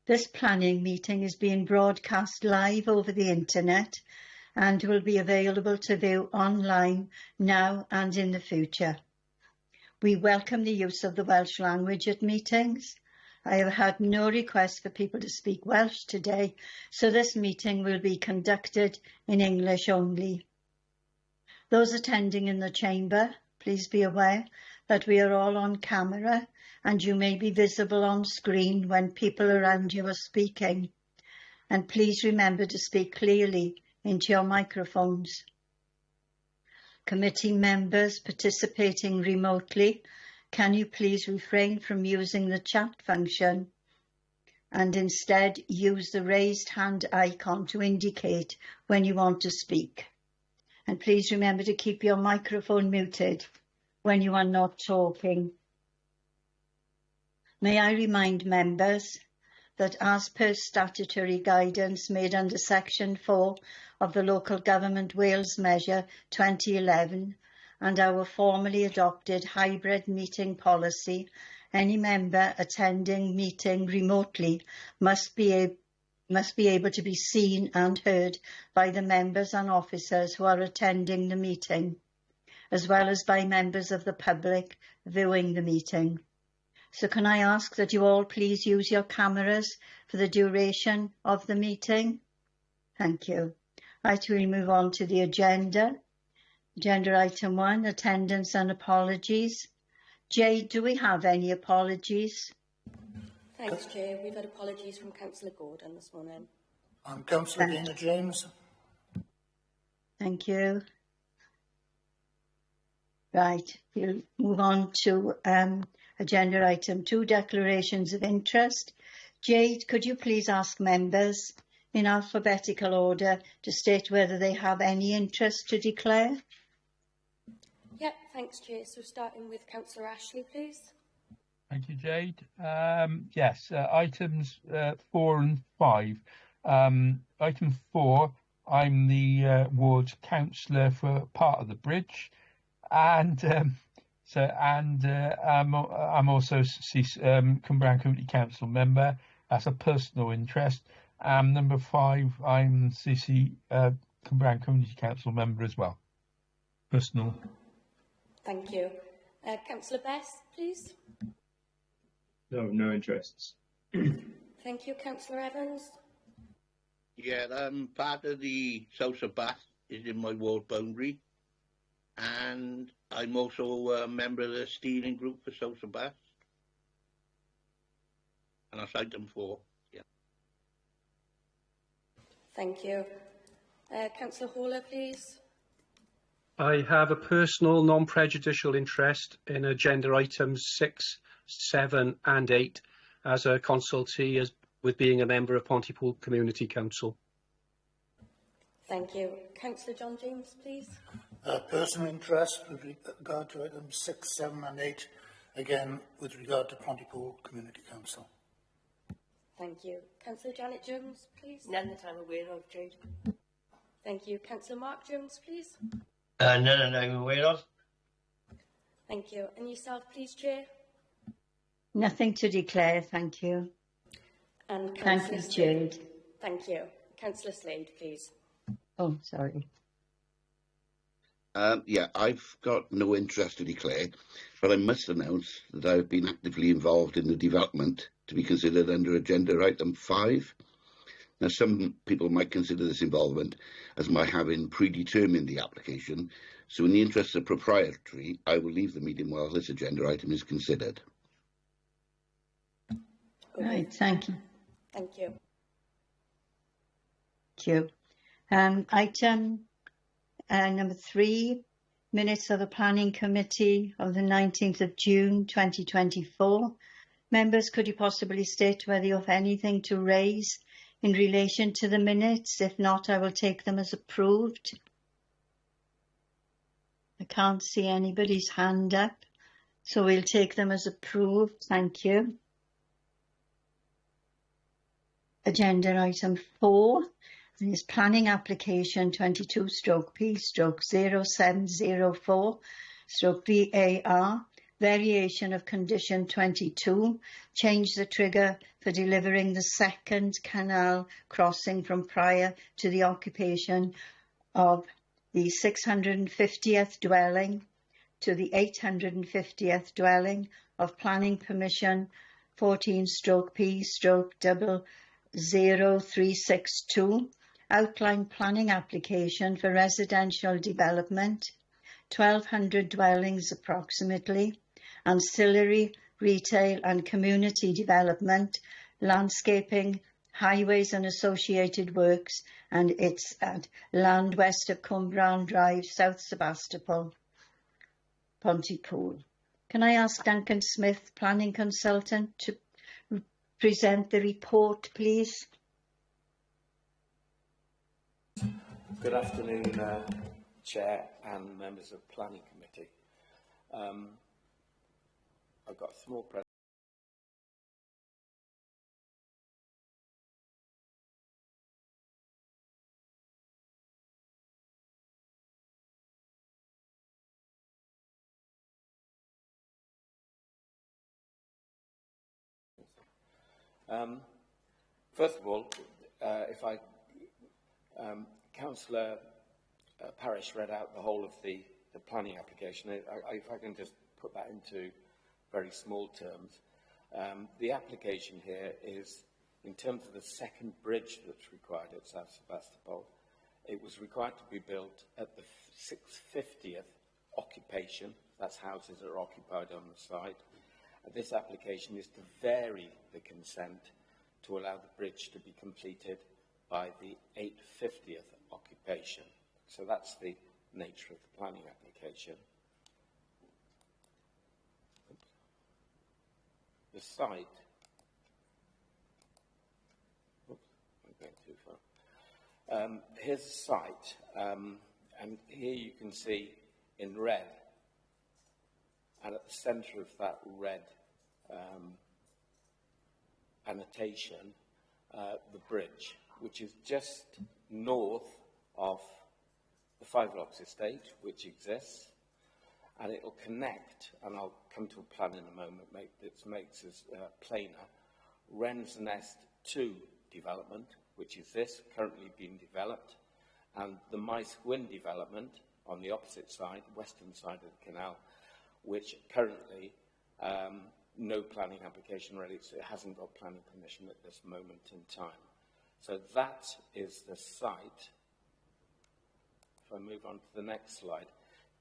This planning meeting is being broadcast live over the internet and will be available to view online now and in the future. We welcome the use of the Welsh language at meetings. I have had no request for people to speak Welsh today, so this meeting will be conducted in English only. Those attending in the chamber, please be aware that we are all on camera and you may be visible on screen when people around you are speaking. And please remember to speak clearly into your microphones. Committee members participating remotely, can you please refrain from using the chat function and instead use the raised hand icon to indicate when you want to speak. And please remember to keep your microphone muted when you are not talking. May I remind members that as per statutory guidance made under Section 4 of the Local Government Wales Measure 2011 and our formally adopted hybrid meeting policy, any member attending meeting remotely must be able to be seen and heard by the members and officers who are attending the meeting, as well as by members of the public viewing the meeting. So can I ask that you all please use your cameras for the duration of the meeting? Thank you. Right, we'll move on to the agenda. Agenda item 1, attendance and apologies. Jade, do we have any apologies? Thanks, Chair. We've had apologies from Councillor Gordon this morning. I'm Councillor Dana James. Thank you. Right, we'll move on to agenda item 2, declarations of interest. Jade, could you please ask members in alphabetical order to state whether they have any interest to declare? Yep, thanks, Chair. So starting with Councillor Ashley, please. Thank you, Jade. Yes, items 4 and 5. Item 4, I'm the ward councillor for part of the bridge, and I'm also Cumbrian Community Council member. That's a personal interest. Number 5, I'm CC Cumbrian Community Council member as well. Personal. Thank you. Councillor Best, please. No interests. Thank you. Councillor Evans. Yeah, part of the South of Bath is in my ward boundary, and I'm also a member of the steering group for South of Bath. And that's item 4. Yeah. Thank you. Councillor Hawler, please. I have a personal non-prejudicial interest in agenda items 6, 7 and 8 as a consultee with being a member of Pontypool Community Council. Thank you. Councillor John James, please. Personal interest with regard to items 6, 7 and 8, again with regard to Pontypool Community Council. Thank you. Councillor Janet Jones, please. None that I'm aware of, Jade. Thank you. Councillor Mark Jones, please. None that I'm aware of. Thank you. And yourself, please, Chair. Nothing to declare, thank you. And thank you, Jade. Thank you. Councillor Slade, please. Oh, sorry. Yeah, I've got no interest to declare, but I must announce that I've been actively involved in the development to be considered under agenda item 5. Now, some people might consider this involvement as my having predetermined the application, so in the interest of propriety, I will leave the meeting while this agenda item is considered. Right, thank you. Thank you. Thank you. Item number 3, minutes of the Planning Committee of the 19th of June 2024. Members, could you possibly state whether you have anything to raise in relation to the minutes? If not, I will take them as approved. I can't see anybody's hand up, so we'll take them as approved. Thank you. Agenda item 4 is planning application 22/P/0704/VAR Variation of condition 22, change the trigger for delivering the second canal crossing from prior to the occupation of the 650th dwelling to the 850th dwelling of planning permission 14/P/000362, outline planning application for residential development, 1,200 dwellings approximately, ancillary, retail and community development, landscaping, highways and associated works, and it's at land west of Cwmbran Drive, South Sebastopol, Pontypool. Can I ask Duncan Smith, planning consultant, to present the report, please? Good afternoon, Chair and members of Planning Committee. I've got a small presentation. First of all, Councillor Parish read out the whole of the planning application. If I can just put that into very small terms, the application here is, in terms of the second bridge that's required at South Sebastopol, it was required to be built at the 650th occupation. That's houses that are occupied on the site. This application is to vary the consent to allow the bridge to be completed by the 850th occupation. So that's the nature of the planning application. The site, oops, I'm going too far. Here's the site, and here you can see in red, and at the centre of that red annotation, the bridge, which is just north of the Five Locks estate, which exists, and it will connect, and I'll come to a plan in a moment, makes us plainer, Wren's Nest 2 development, which is this, currently being developed, and the Maes Gwyn development on the opposite side, western side of the canal, which currently no planning application ready, so it hasn't got planning permission at this moment in time. So that is the site. If I move on to the next slide,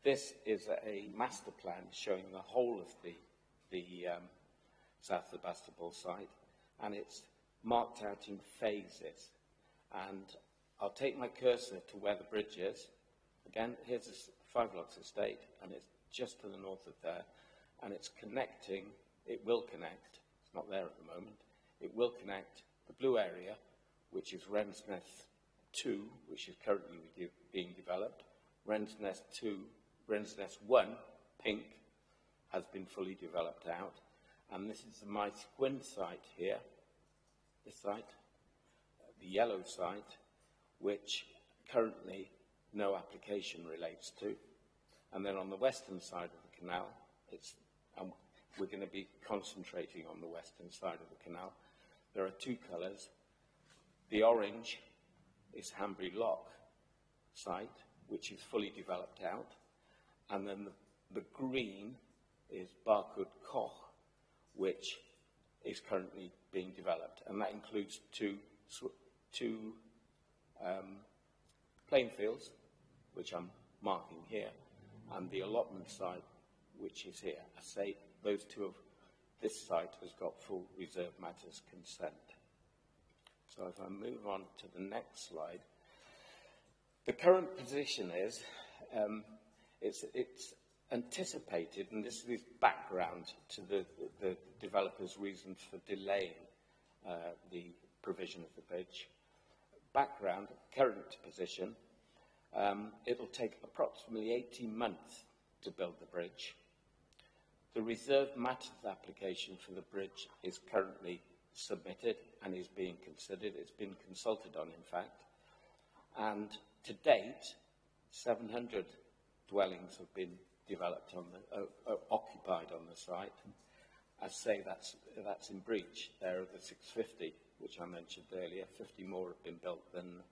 this is a master plan showing the whole of the South Sebastopol site, and it's marked out in phases. And I'll take my cursor to where the bridge is. Again, here's the Five Locks estate, and it's just to the north of there, and it's connecting, it will connect, it's not there at the moment, it will connect the blue area, which is Wren's Nest 2, which is currently being developed. Wren's Nest 2, Wren's Nest 1, pink, has been fully developed out, and this is the Maes Gwyn site here, this site, the yellow site, which currently no application relates to. And then on the western side of the canal, we're going to be concentrating on the western side of the canal. There are two colours. The orange is Hanbury Lock site, which is fully developed out. And then the green is Barcud Koch, which is currently being developed. And that includes two playing fields, which I'm marking here, and the allotment site, which is here. I say those two of this site has got full reserve matters consent. So if I move on to the next slide, the current position is it's anticipated, and this is background to the developer's reasons for delaying the provision of the bridge. Background, current position, it'll take approximately 18 months to build the bridge. The reserved matters application for the bridge is currently submitted and is being considered. It's been consulted on, in fact. And to date, 700 dwellings have been developed on the, occupied on the site. I say that's in breach there of the 650, which I mentioned earlier. 50 more have been built than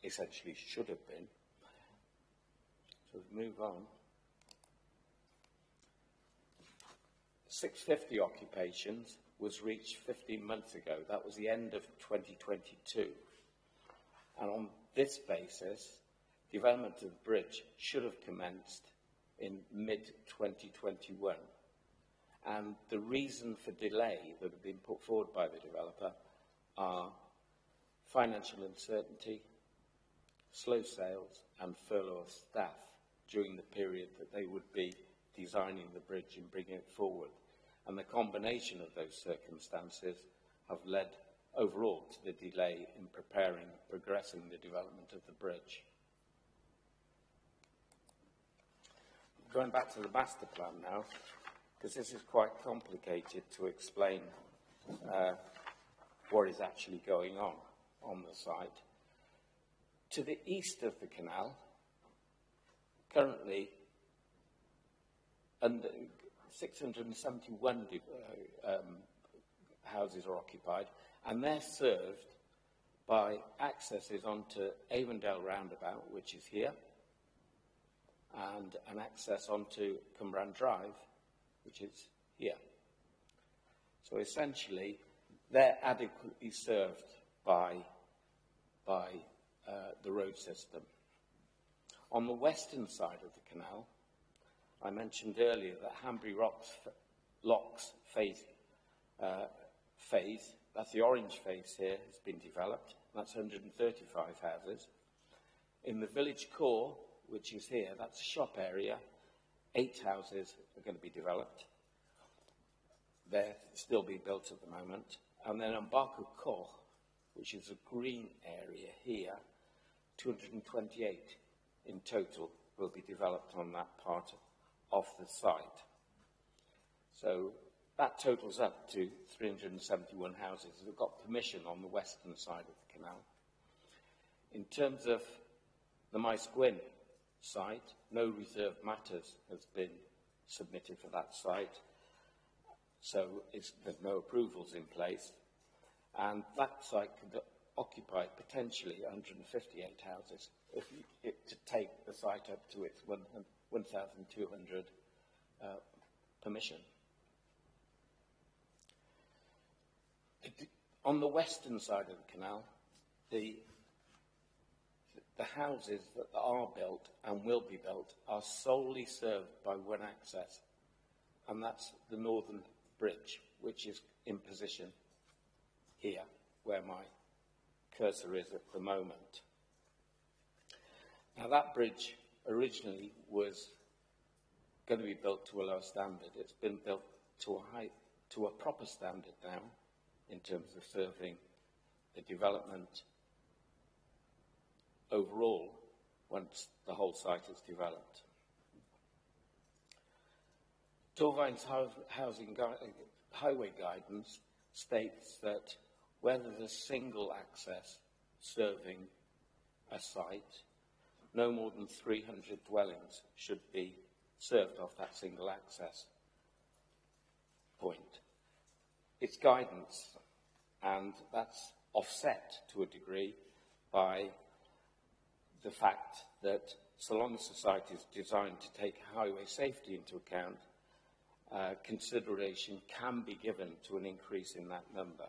essentially should have been. So we move on. 650 occupations was reached 15 months ago. That was the end of 2022. And on this basis, development of the bridge should have commenced in mid-2021. And the reason for delay that have been put forward by the developer are financial uncertainty, slow sales, and furlough of staff during the period that they would be designing the bridge and bringing it forward. And the combination of those circumstances have led overall to the delay in progressing the development of the bridge. Going back to the master plan now, because this is quite complicated to explain what is actually going on the site. To the east of the canal, currently, and 671 houses are occupied, and they're served by accesses onto Avondale Roundabout, which is here, and an access onto Cumbrae Drive, which is here. So essentially, they're adequately served by the road system. On the western side of the canal, I mentioned earlier that Hanbury Locks phase, that's the orange phase here, has been developed. That's 135 houses. In the village core, which is here, that's a shop area, 8 houses are going to be developed. They're still being built at the moment. And then on Barco Koch, which is a green area here, 228 in total will be developed on that part of the site. So that totals up to 371 houses that have got permission on the western side of the canal. In terms of the Maesgwyn site, no reserve matters has been submitted for that site, so there's no approvals in place, and that site could occupy potentially 158 houses if to take the site up to its 1,200 permission. On the western side of the canal, the houses that are built and will be built are solely served by one access, and that's the Northern Bridge, which is in position here, where my cursor is at the moment. Now, that bridge originally was going to be built to a lower standard. It's been built to a proper standard now, in terms of serving the development overall once the whole site is developed. Torvine's highway guidance states that where there's a single access serving a site, no more than 300 dwellings should be served off that single access point. It's guidance, and that's offset to a degree by the fact that so long as the site is designed to take highway safety into account, consideration can be given to an increase in that number.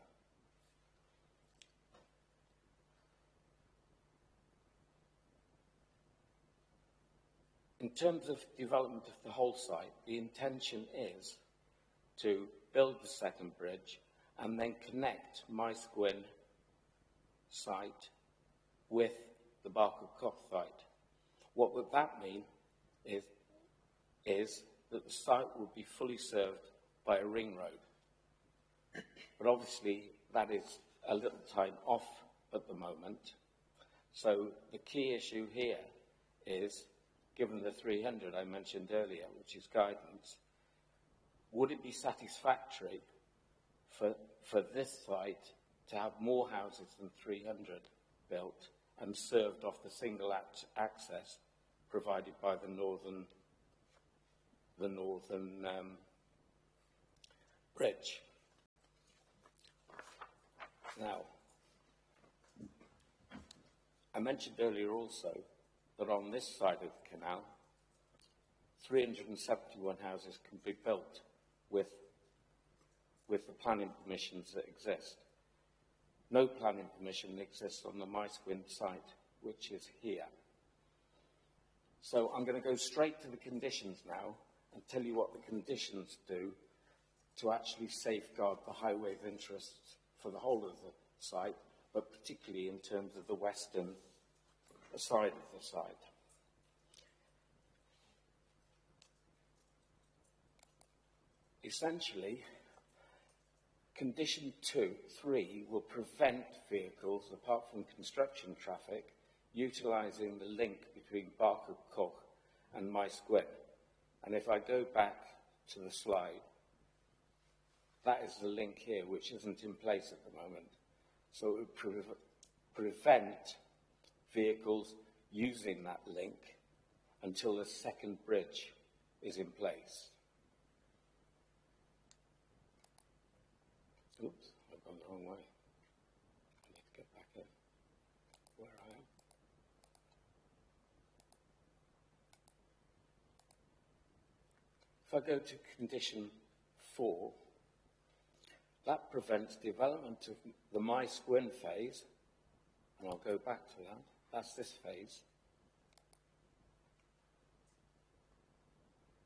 In terms of development of the whole site, the intention is to build the second bridge and then connect Maesgwyn site with the Barco Koch site. What would that mean is that the site would be fully served by a ring road. But obviously that is a little time off at the moment. So the key issue here is, given the 300 I mentioned earlier, which is guidance, would it be satisfactory for this site to have more houses than 300 built and served off the single access provided by the northern bridge. Now, I mentioned earlier also that on this side of the canal, 371 houses can be built with the planning permissions that exist. No planning permission exists on the Maesgwyn site, which is here. So I'm going to go straight to the conditions now and tell you what the conditions do to actually safeguard the highway of interest for the whole of the site, but particularly in terms of the western side of the site. Essentially, condition 3 will prevent vehicles, apart from construction traffic, utilising the link between Barker Coch and Maesgwyn. And if I go back to the slide, that is the link here, which isn't in place at the moment. So it would prevent vehicles using that link until the second bridge is in place. Oops, I've gone the wrong way. I need to get back in where I am. If I go to condition 4, that prevents development of the Maesgwyn phase, and I'll go back to that. That's this phase.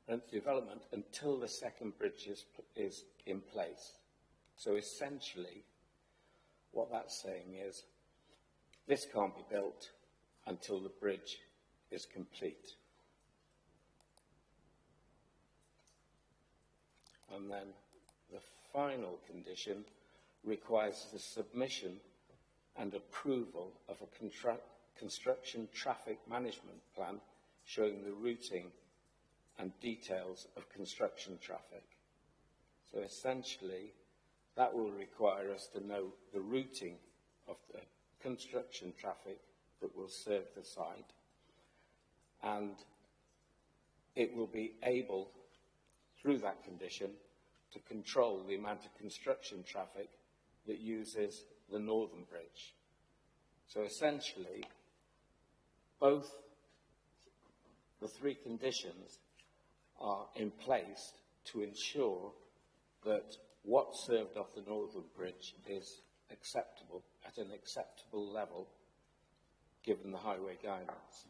Prevents development until the second bridge is in place. So essentially, what that's saying is, this can't be built until the bridge is complete. And then the final condition requires the submission and approval of a construction traffic management plan showing the routing and details of construction traffic. So essentially, that will require us to know the routing of the construction traffic that will serve the site, and it will be able, through that condition, to control the amount of construction traffic that uses the northern bridge. So essentially, both the three conditions are in place to ensure that what's served off the northern bridge is acceptable, at an acceptable level, given the highway guidance.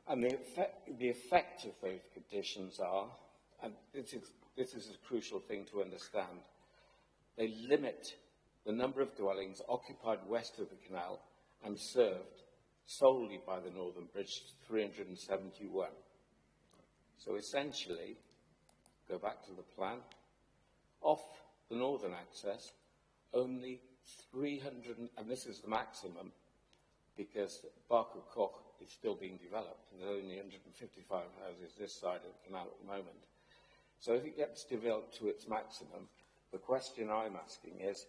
And the effect of those conditions are, and this is a crucial thing to understand, they limit the number of dwellings occupied west of the canal and served solely by the northern bridge to 371. So essentially, go back to the plan, off the northern access, only 300, and this is the maximum, because Barker Coch is still being developed, and there are only 155 houses this side of the canal at the moment. So if it gets developed to its maximum, the question I'm asking is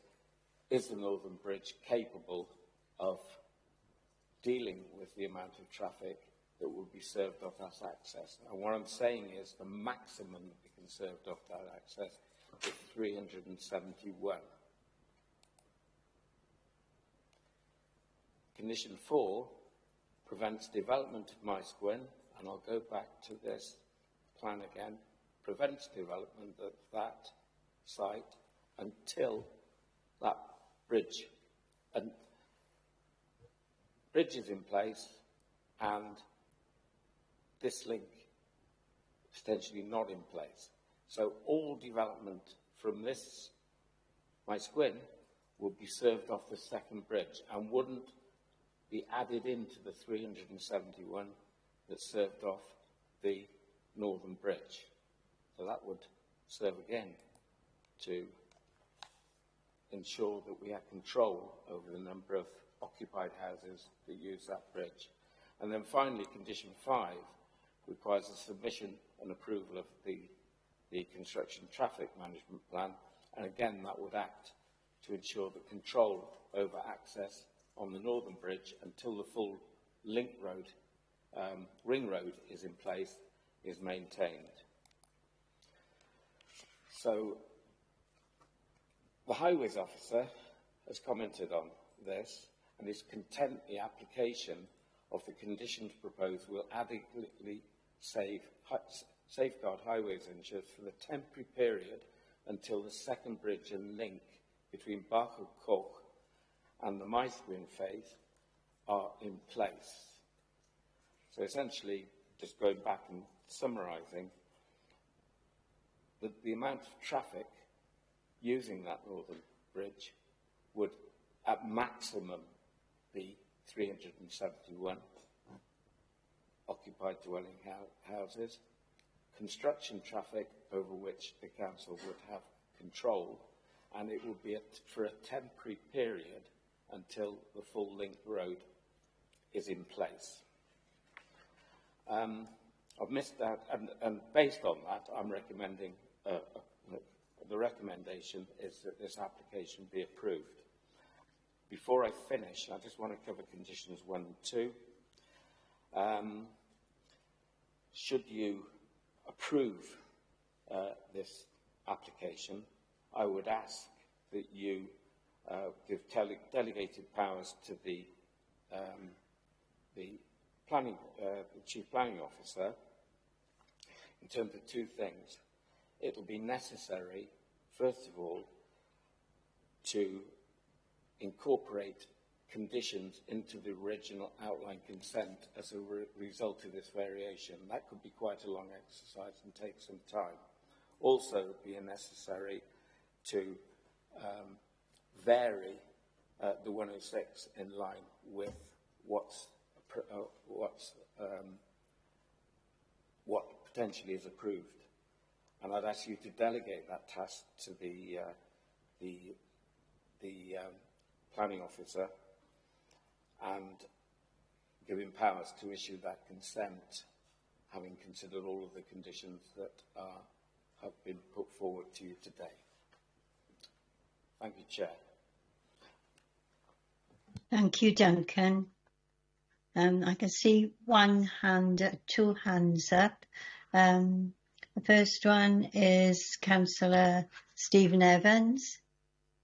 the northern bridge capable of dealing with the amount of traffic that will be served off that access? And what I'm saying is the maximum that we can serve off that access is 371. Condition 4 prevents development of Maesgwyn, and I'll go back to this plan again, prevents development of that site until that bridge is in place and this link potentially not in place. So all development from this Maesgwyn will be served off the second bridge and wouldn't be added into the 371 that served off the northern bridge. So that would serve again to ensure that we have control over the number of occupied houses that use that bridge. And then finally, condition 5 requires the submission and approval of the construction traffic management plan, and again that would act to ensure that control over access on the Northern Bridge until the full link road, ring road is in place, is maintained. So the Highways Officer has commented on this and is content the application of the conditions proposed will adequately safeguard highways interests for the temporary period until the second bridge and link between Barcode Coch and the Maestlyn phase are in place. So essentially, just going back and summarising, the amount of traffic using that Northern Bridge would at maximum be 371 occupied dwelling houses, construction traffic over which the council would have control, and it would be for a temporary period until the full link road is in place. I've missed out, and based on that, I'm recommending, the recommendation is that this application be approved. Before I finish, I just want to cover conditions 1 and 2. Should you approve this application, I would ask that you give delegated powers to the Chief Planning Officer in terms of 2 things. It will be necessary, first of all, to incorporate conditions into the original outline consent as a result of this variation. That could be quite a long exercise and take some time. Also, it would be necessary to vary the 106 in line with what potentially is approved. And I'd ask you to delegate that task to the planning officer and give him powers to issue that consent, having considered all of the conditions that have been put forward to you today. Thank you, Chair. Thank you, Duncan. I can see 1 hand, 2 hands up. The first one is Councillor Stephen Evans.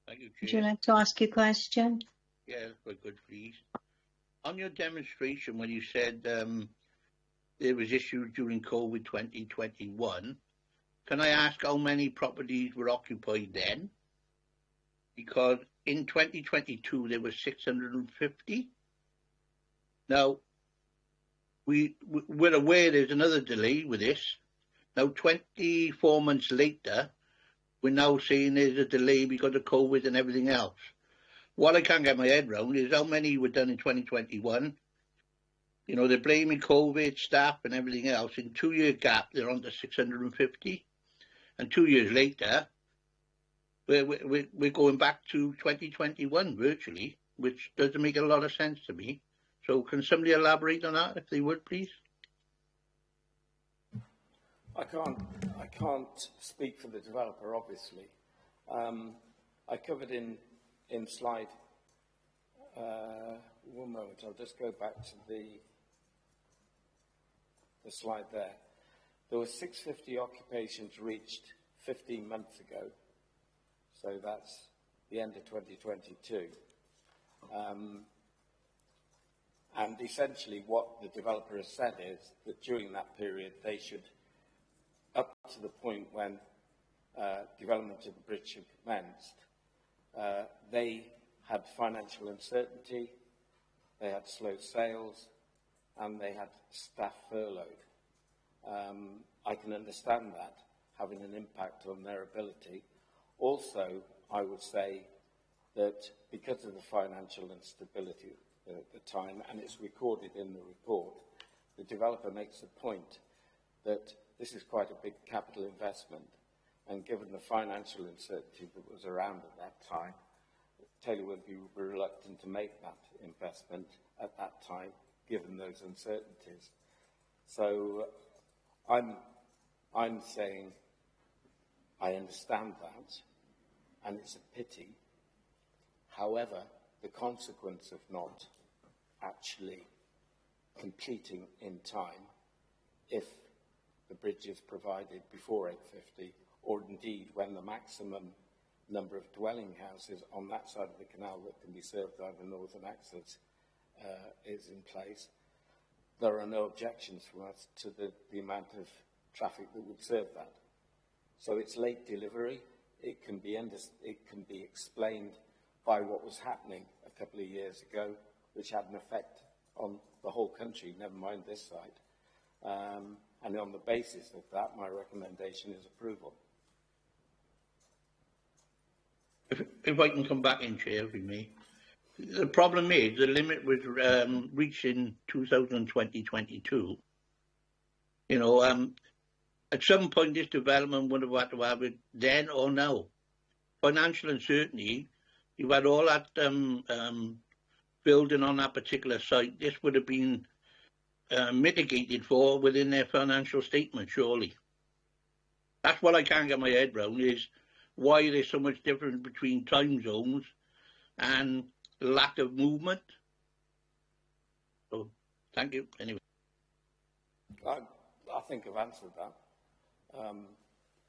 Thank you, Chair. Would you like to ask your question? Yeah, very good, please. On your demonstration, when you said there was issues during COVID 2021, can I ask how many properties were occupied then? Because in 2022 there were 650. Now, we're aware there's another delay with this. Now, 24 months later, we're now saying there's a delay because of COVID and everything else. What I can't get my head round is how many were done in 2021. You know, they're blaming COVID, staff and everything else. In 2-year gap, they're on to 650. And 2 years later, we're going back to 2021 virtually, which doesn't make a lot of sense to me. So can somebody elaborate on that, if they would, please? I can't speak for the developer, obviously. I covered in slide, 1 moment, I'll just go back to the slide there. There were 650 occupations reached 15 months ago, so that's the end of 2022. And essentially what the developer has said is that during that period they should, up to the point when development of the bridge had commenced, they had financial uncertainty, they had slow sales, and they had staff furloughed. I can understand that having an impact on their ability. Also, I would say that because of the financial instability at the time, and it's recorded in the report, the developer makes the point that this is quite a big capital investment, and given the financial uncertainty that was around at that time, Taylor would be reluctant to make that investment at that time, given those uncertainties. So I'm saying I understand that, and it's a pity. However, the consequence of not actually completing in time, if the bridge is provided before 8:50, or indeed when the maximum number of dwelling houses on that side of the canal that can be served by the northern access is in place, there are no objections from us to the amount of traffic that would serve that. So it's late delivery. It can be explained by what was happening a couple of years ago, which had an effect on the whole country, never mind this side. And on the basis of that, my recommendation is approval. If I can come back in, Chair, with me. The problem is the limit was reached in 2020-22. You know, at some point this development would have had to have it then or now. Financial uncertainty, you've had all that building on that particular site. This would have been mitigated for within their financial statement, surely. That's what I can't get my head around, is why there's so much difference between time zones and lack of movement. So, thank you. Anyway. I think I've answered that.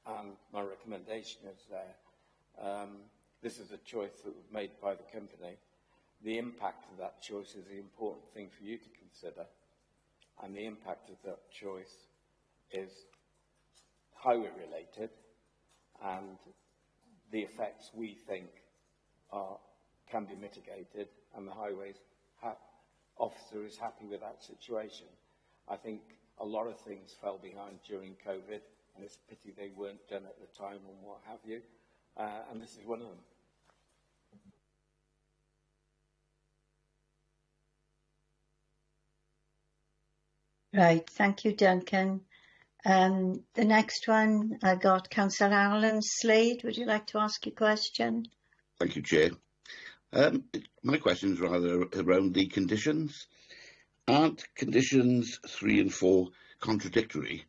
And my recommendation is there. This is a choice that was made by the company. The impact of that choice is the important thing for you to consider. And the impact of that choice is highway related, and the effects we think can be mitigated, and the highways officer is happy with that situation. I think a lot of things fell behind during COVID, and it's a pity they weren't done at the time and what have you, and this is one of them. Right, thank you, Duncan. The next one, I got Councillor Alan Slade. Would you like to ask your question? Thank you, Chair. My question is rather around the conditions. Aren't conditions 3 and 4 contradictory?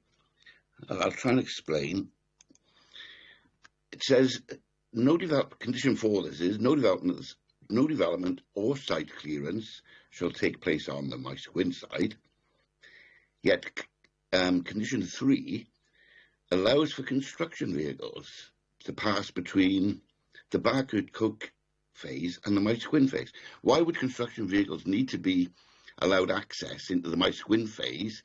I'll try and explain. It says, condition 4, this is, no development or site clearance shall take place on the Maesgwyn side. Yet, condition 3 allows for construction vehicles to pass between the Barcode Cook phase and the Maesgwyn phase. Why would construction vehicles need to be allowed access into the Maesgwyn phase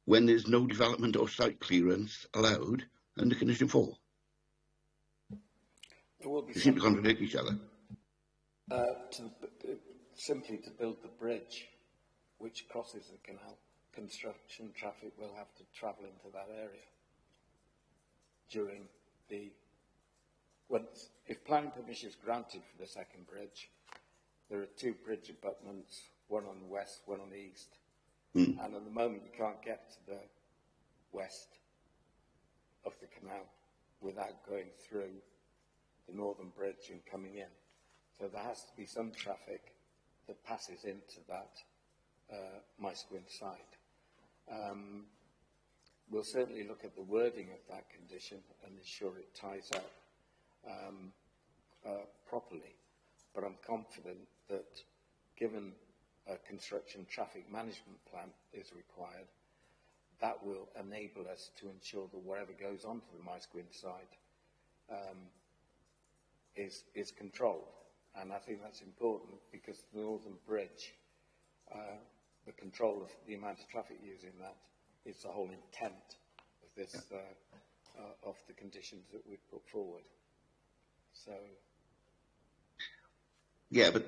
when there's no development or site clearance allowed under condition 4? They seem to contradict each other. Simply to build the bridge which crosses the canal, construction traffic will have to travel into that area during the if planning permission is granted for the second bridge. There are 2 bridge abutments, one on the west, one on the east, and at the moment you can't get to the west of the canal without going through the northern bridge and coming in. So there has to be some traffic that passes into that Maesgwyn site. We'll certainly look at the wording of that condition and ensure it ties up properly, but I'm confident that given a construction traffic management plan is required, that will enable us to ensure that whatever goes onto the Maesgwyn side is controlled. And I think that's important because the Northern Bridge, the control of the amount of traffic using that is the whole intent of this, of the conditions that we've put forward. So, yeah, but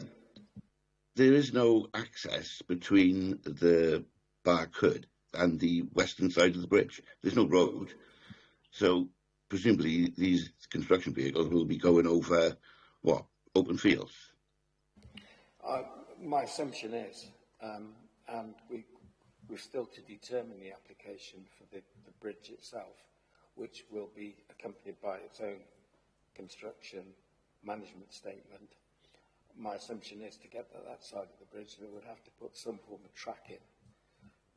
there is no access between the Barcode and the western side of the bridge. There's no road, so presumably these construction vehicles will be going over what, open fields? My assumption is, and we're still to determine the application for the bridge itself, which will be accompanied by its own construction management statement. My assumption is to get to that side of the bridge, they would have to put some form of track in.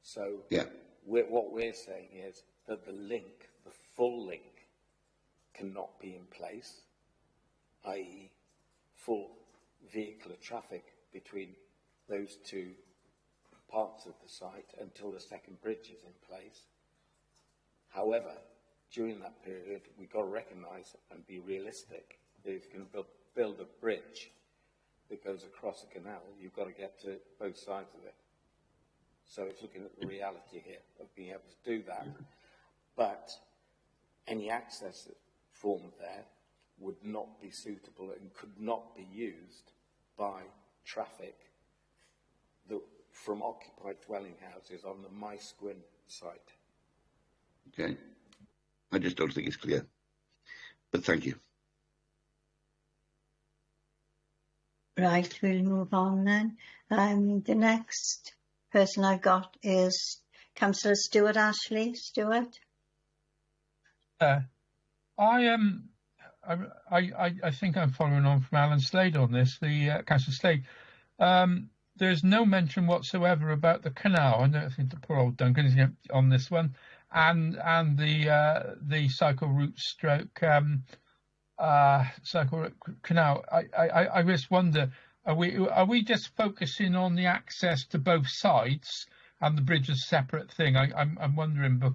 So yeah, what we're saying is that the link, the full link, cannot be in place, i.e. full vehicular traffic between those two parts of the site until the second bridge is in place. However, during that period, we've got to recognise and be realistic that if you're going to build a bridge that goes across a canal, you've got to get to both sides of it. So it's looking at the reality here of being able to do that. But any access that's formed there would not be suitable and could not be used by traffic from occupied dwelling houses on the Maesgwyn site. Okay. I just don't think it's clear. But thank you. Right, we'll move on then. The next person I've got is Councillor Stuart Ashley. Stuart? I think I'm following on from Alan Slade on this, Councillor Slade. There's no mention whatsoever about the canal. I don't think the poor old Duncan is on this one, and the cycle route stroke cycle route canal. I just wonder, are we just focusing on the access to both sides and the bridge is a separate thing? I'm wondering, but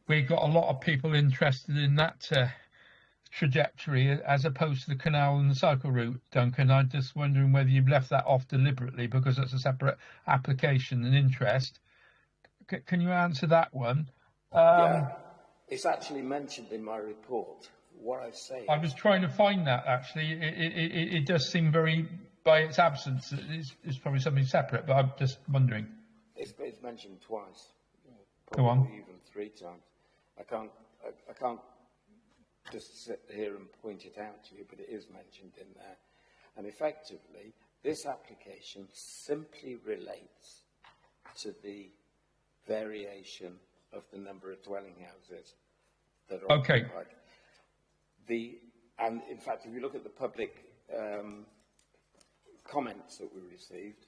we've got a lot of people interested in that trajectory as opposed to the canal and the cycle route, Duncan. I'm just wondering whether you've left that off deliberately because it's a separate application and interest. Can you answer that one? Yeah, it's actually mentioned in my report. What I say, I was trying to find that actually. It does seem very, by its absence, it's probably something separate. But I'm just wondering. It's mentioned twice, Go on. probably even 3 times. I can't just sit here and point it out to you, but it is mentioned in there. And effectively, this application simply relates to the variation of the number of dwelling houses that are occupied. And in fact, if you look at the public comments that we received,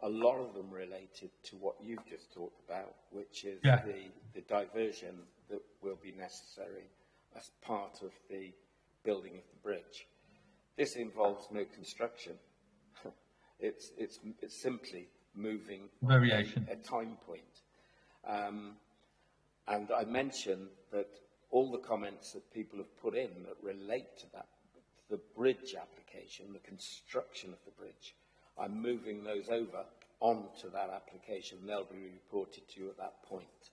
a lot of them related to what you've just talked about, which is the diversion that will be necessary as part of the building of the bridge. This involves no construction. It's simply moving variation, a time point. And I mentioned that all the comments that people have put in that relate to that, the bridge application, the construction of the bridge, I'm moving those over onto that application. They'll be reported to you at that point.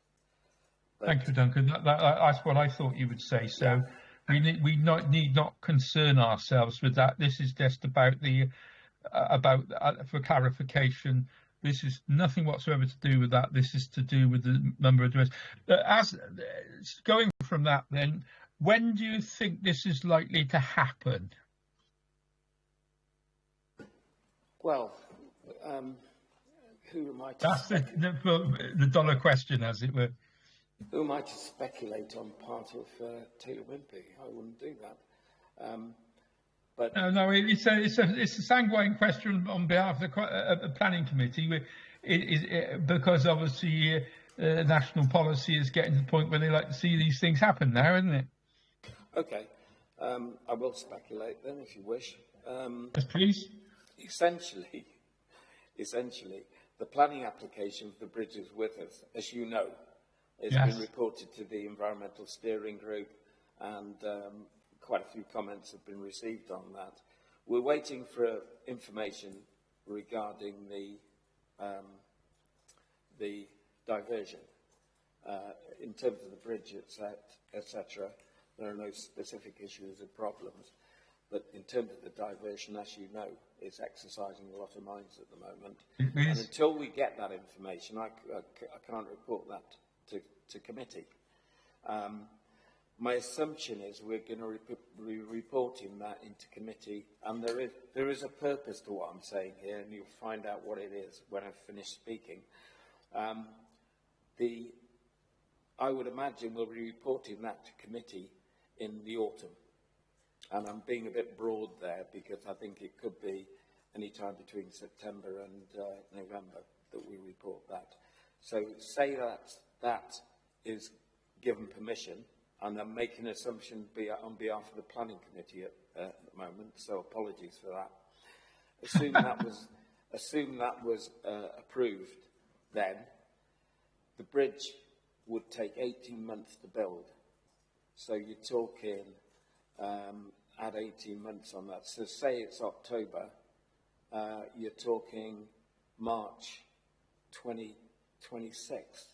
But thank you, Duncan. That's what I thought you would say. So we need not concern ourselves with that. This is just about for clarification. This is nothing whatsoever to do with that. This is to do with the number of dwellings. As going from that, then, when do you think this is likely to happen? Well, who am I to? That's the dollar question, as it were. Who am I to speculate on part of Taylor Wimpey? I wouldn't do that. But no, it's a sanguine question on behalf of the planning committee, because obviously national policy is getting to the point where they like to see these things happen now, isn't it? Okay, I will speculate then, if you wish. Yes, please. Essentially, the planning application for the bridge is with us, as you know. It's been reported to the Environmental Steering Group, and quite a few comments have been received on that. We're waiting for information regarding the diversion. In terms of the bridge, etc., there are no specific issues or problems. But in terms of the diversion, as you know, it's exercising a lot of minds at the moment. And until we get that information, I can't report that to committee. My assumption is we're going to be reporting that into committee, and there is a purpose to what I'm saying here, and you'll find out what it is when I've finished speaking. I would imagine we'll be reporting that to committee in the autumn. And I'm being a bit broad there because I think it could be any time between September and November that we report that. So say that is given permission, and I'm making an assumption on behalf of the planning committee at the moment, so apologies for that. assume that was approved, then the bridge would take 18 months to build. So you're talking add 18 months on that. So say it's October, you're talking March 2026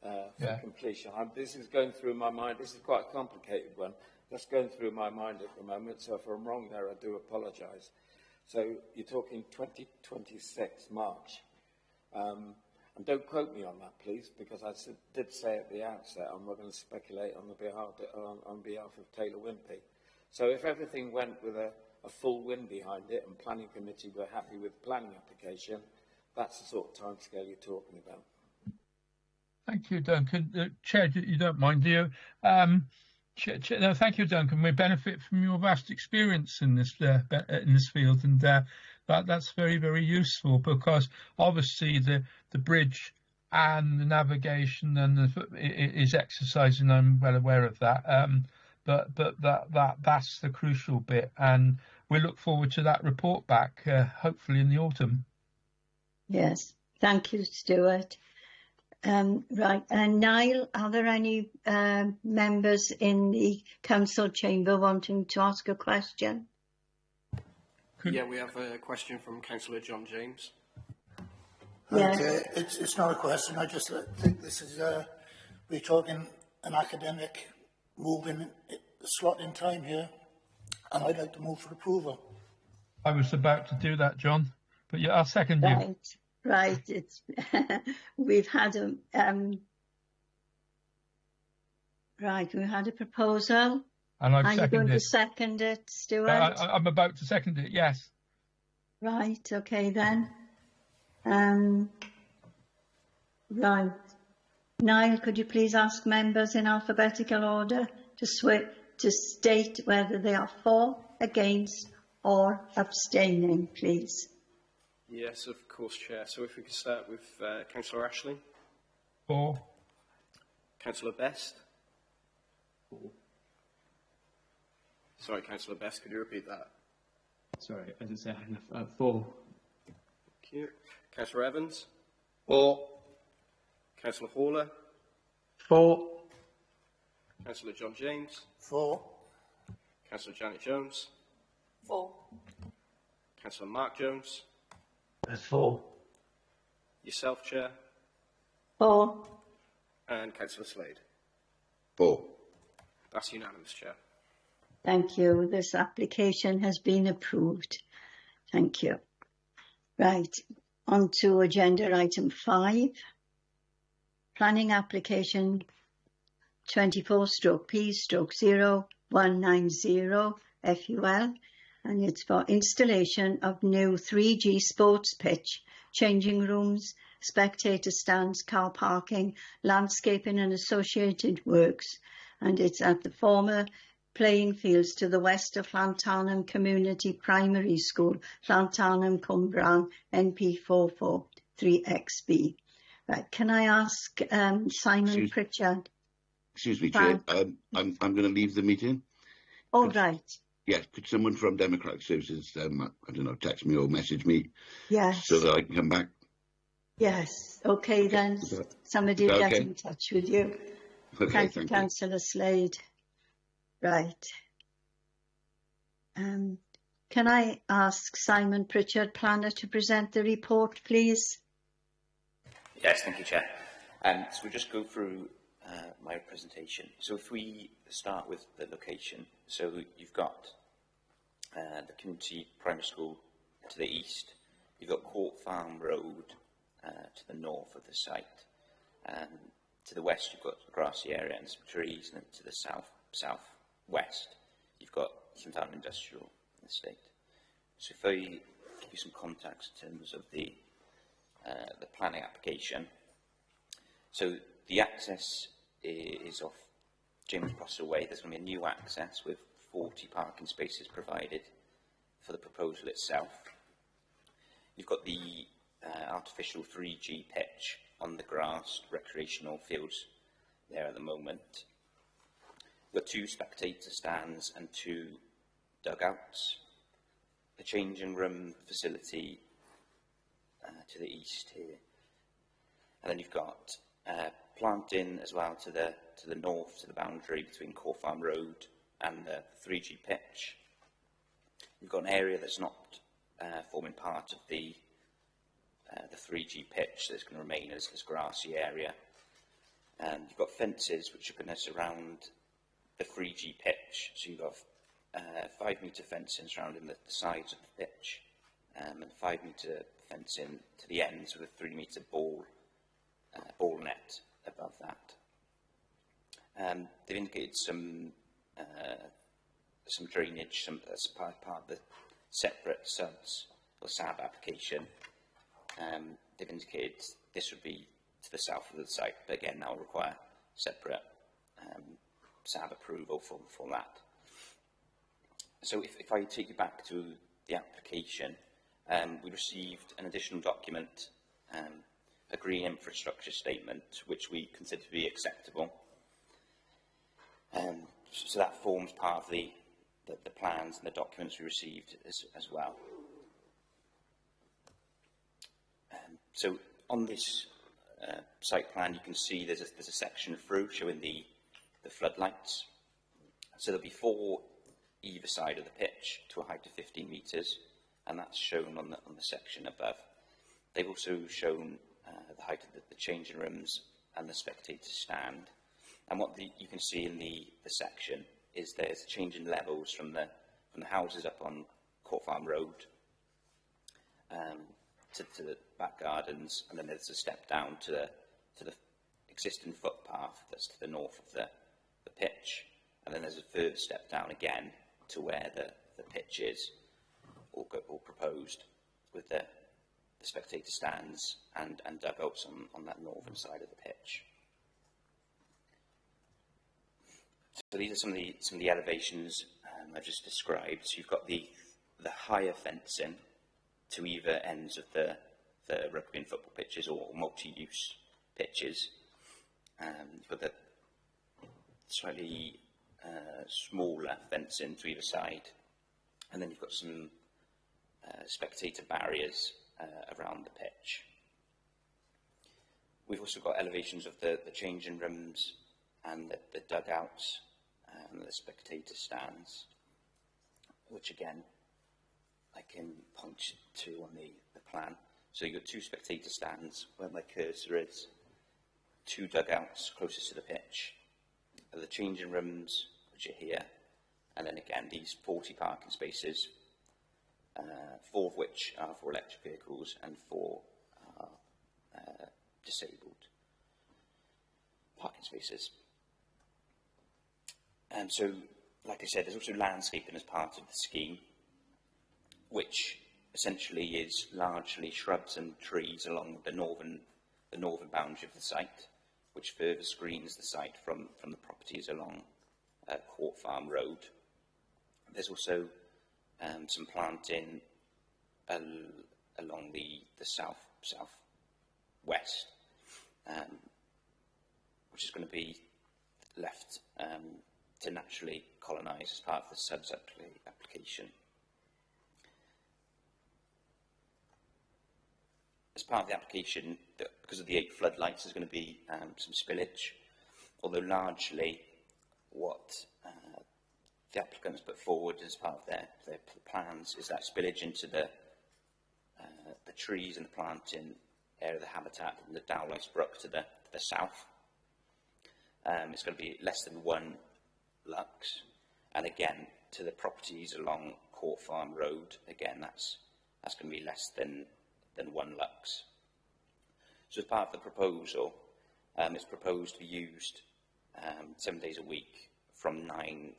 for completion. This is going through my mind. This is quite a complicated one. That's going through my mind at the moment. So if I'm wrong there, I do apologise. So you're talking 2026 March. And don't quote me on that, please, because I did say at the outset I'm not going to speculate on behalf of Taylor Wimpey. So if everything went with a full win behind it and planning committee were happy with the planning application, that's the sort of timescale you're talking about. Thank you, Duncan. Chair, you don't mind, do you? No, thank you, Duncan. We benefit from your vast experience in this field, and that's very, very useful, because obviously the bridge and the navigation and is exercising. I'm well aware of that. But that's the crucial bit, and we look forward to that report back, hopefully in the autumn. Yes, thank you, Stuart. Right, and Niall, are there any members in the council chamber wanting to ask a question? Yeah, we have a question from Councillor John James. Yes. Okay, it's not a question. I just think this is we're talking an academic moving slot in time here, and I'd like to move for approval. I was about to do that, John, but yeah, I'll second you. Right, it's we've had a we had a proposal. And I've Are you going seconded to it. second it, Stuart? I'm about to second it, yes. Right, okay then. Right. Niall, could you please ask members in alphabetical order to state whether they are for, against or abstaining, please? Yes, of course, Chair. So if we could start with Councillor Ashley. For. Councillor Best. Sorry, Councillor Best, could you repeat that? Sorry, as I said, for. Thank you. Councillor Evans. For. Councillor Haller. For. Councillor John James. For. Councillor Janet Jones. For. Councillor Mark Jones. For. Yourself, Chair. For. And Councillor Slade. For. That's unanimous, Chair. Thank you. This application has been approved. Thank you. Right, on to agenda item 5. Planning application 24/P/0190 FUL, and it's for installation of new 3G sports pitch, changing rooms, spectator stands, car parking, landscaping and associated works, and it's at the former playing fields to the west of Llantarnam Community Primary School, Llantarnam, Cwmbran, NP443XB. Right, can I ask Simon Pritchard? Excuse me, Chair. I'm going to leave the meeting. All right. Yes, could someone from Democratic Services, I don't know, text me or message me? Yes. So that I can come back? Yes. Okay, then. Somebody will get in touch with you. Okay, thank you, Councillor Slade. Right. Can I ask Simon Pritchard, planner, to present the report, please? Yes, thank you, Chair. So we'll just go through my presentation. So if we start with the location, so you've got the Community Primary School to the east, you've got Court Farm Road to the north of the site, to the west you've got a grassy area and some trees, and then to the southwest you've got some town industrial estate. So if I give you some context in terms of the planning application. So the access is off James Prosser Way. There's going to be a new access with 40 parking spaces provided for the proposal itself. You've got the artificial 3G pitch on the grassed recreational fields there at the moment. You've got 2 spectator stands and 2 dugouts. the changing room facility to the east here. And then you've got planting as well to the north, to the boundary between Court Farm Road and the 3G pitch. You've got an area that's not forming part of the 3G pitch that's going to remain as grassy area. And you've got fences which are going to surround the 3G pitch. So you've got 5 metre fencing surrounding the sides of the pitch, and 5 metre fencing to the ends with a 3 metre ball net above that. They've indicated some drainage, as part of the separate subs or SAB application. They've indicated this would be to the south of the site, but again, that will require separate SAB approval for that. So if I take you back to the application, we received an additional document, a green infrastructure statement, which we consider to be acceptable. So that forms part of the plans and the documents we received as well. So on this site plan, you can see there's a section through showing the floodlights. So there'll be 4 either side of the pitch to a height of 15 metres, and that's shown on the section above. They've also shown the height of the changing rooms and the spectator stand. And what you can see in the section is there's changing levels from the houses up on Court Farm Road to the back gardens, and then there's a step down to the existing footpath that's to the north of the pitch, and then there's a further step down again to where the pitch is, all proposed, with the spectator stands and dugouts on that northern side of the pitch. So these are some of the elevations I've just described. So you've got the higher fencing to either ends of the rugby and football pitches or multi-use pitches. You've got the slightly smaller fencing to either side, and then you've got some spectator barriers around the pitch. We've also got elevations of the changing rooms and the dugouts and the spectator stands, which again I can point to on the plan. So you've got 2 spectator stands where my cursor is, 2 dugouts closest to the pitch, the changing rooms, which are here, and then again these 40 parking spaces, 4 of which are for electric vehicles and 4 are disabled parking spaces. And so, like I said, there's also landscaping as part of the scheme, which essentially is largely shrubs and trees along the northern boundary of the site, which further screens the site from the properties along Court Farm Road. There's also some planting along the southwest, which is going to be left to naturally colonise as part of the subs application. As part of the application, because of the 8 floodlights, there's going to be some spillage, although largely what the applicants put forward as part of their plans is that spillage into the trees and the planting area of the habitat and the Dowlice Brook to the south. It's going to be less than 1 lux, and again to the properties along Court Farm Road, again that's going to be less than 1 lux. So as part of the proposal, it's proposed to be used 7 days a week from 9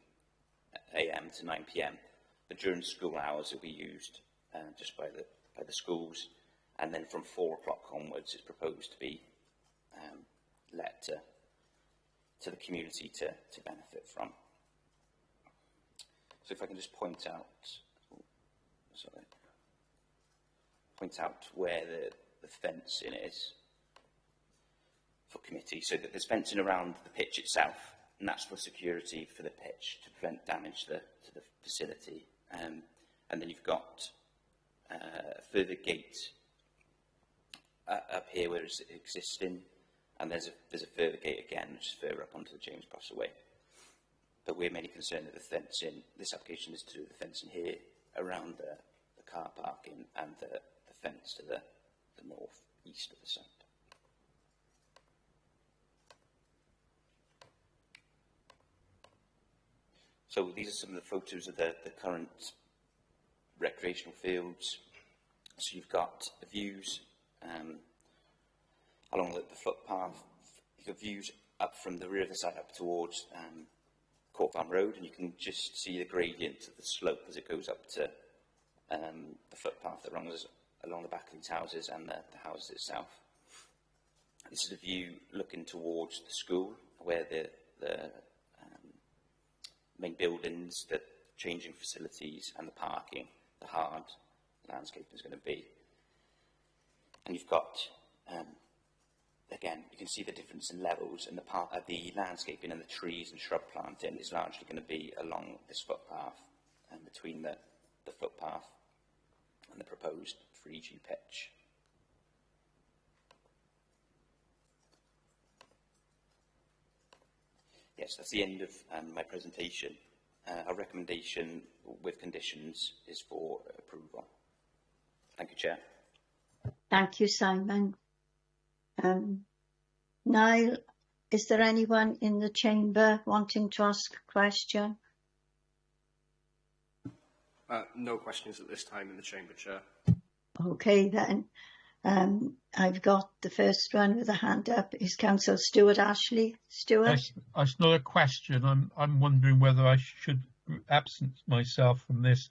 AM to 9 PM, but during school hours it will be used just by the schools, and then from 4 o'clock onwards it's proposed to be let to the community to benefit from. So if I can just point out where the fencing is for committee. So that there's fencing around the pitch itself, and that's for security for the pitch to prevent damage to the facility. And and then you've got a further gate up here where it's existing, and there's a further gate again, which is further up onto the James Crossway. But we're mainly concerned with the fencing. This application is to do with the fencing here around the car parking and the fence to the north east of the site. So these are some of the photos of the current recreational fields. So you've got the views along the footpath. You've got views up from the rear of the site up towards Court Farm Road, and you can just see the gradient of the slope as it goes up to the footpath that runs along the back of these houses and the house itself. This is a view looking towards the school, where the main buildings, the changing facilities and the parking, the hard landscaping is going to be. And you've got, again, you can see the difference in levels, and the landscaping and the trees and shrub planting is largely going to be along this footpath and between the footpath and the proposed 3G pitch. Yes, that's the end of my presentation. Our recommendation with conditions is for approval. Thank you, Chair. Thank you, Simon. Niall, is there anyone in the chamber wanting to ask a question? No questions at this time in the chamber, Chair. Okay, then. I've got the first one with a hand up is Councillor Stuart Ashley. Stuart? It's not a question. I'm wondering whether I should absent myself from this.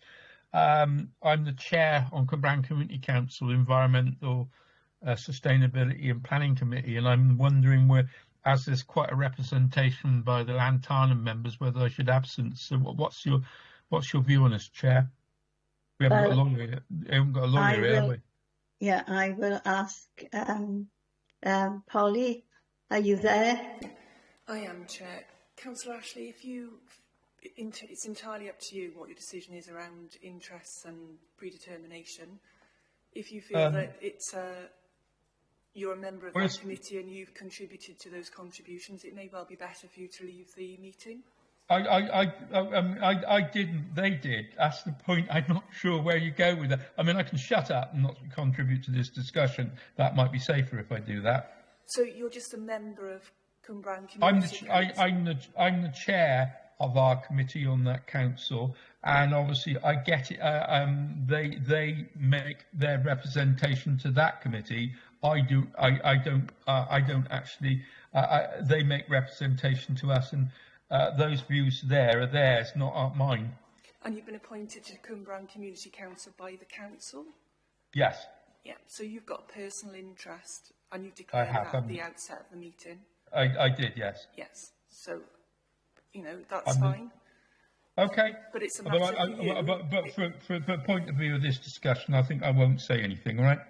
I'm the chair on Cwmbran Community Council Environmental Sustainability and Planning Committee, and I'm wondering where, as there's quite a representation by the Lantana members, whether I should absent. So what's your view on this, Chair? We haven't got a lawyer. We haven't got a lawyer here, have we? Yeah, I will ask Polly, are you there? I am, Chair. Councillor Ashley, it's entirely up to you what your decision is around interests and predetermination. If you feel that you're a member of that committee and you've contributed to those contributions, it may well be better for you to leave the meeting. I didn't. They did. That's the point. I'm not sure where you go with that. I mean, I can shut up and not contribute to this discussion. That might be safer if I do that. So you're just a member of Cwmbran Community Council? I'm the chair of our committee on that council, and obviously I get it. They make their representation to that committee. I don't actually. They make representation to us, and those views there are theirs, not mine. And you've been appointed to Cwmbran Community Council by the council? Yes. Yeah, so you've got personal interest, and you've declared that at the outset of the meeting? I did, yes. Yes, so, that's fine. Okay. But it's a matter for you. But for the point of view of this discussion, I think I won't say anything, all right?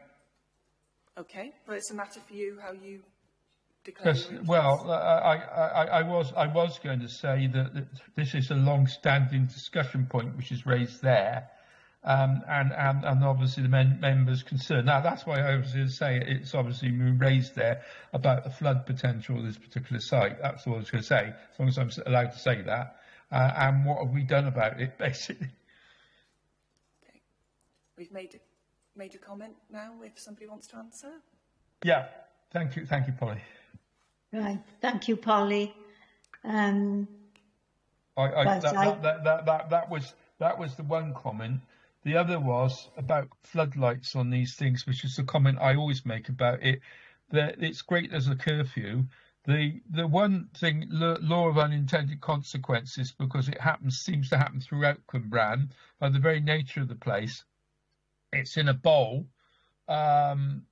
Okay, but it's a matter for you how you declare your interest. Well, I was going to say that this is a long-standing discussion point which is raised there, and obviously the members concerned. Now that's why I was going to say it's obviously been raised there about the flood potential of this particular site. That's what I was going to say, as long as I'm allowed to say that. And what have we done about it, basically? Okay, we've made a comment now. If somebody wants to answer. Yeah. Thank you, Polly. Right, thank you, Polly. That was the one comment. The other was about floodlights on these things, which is the comment I always make about it. That it's great as a curfew. The one thing, law of unintended consequences, because it seems to happen throughout Cwmbran by the very nature of the place. It's in a bowl. And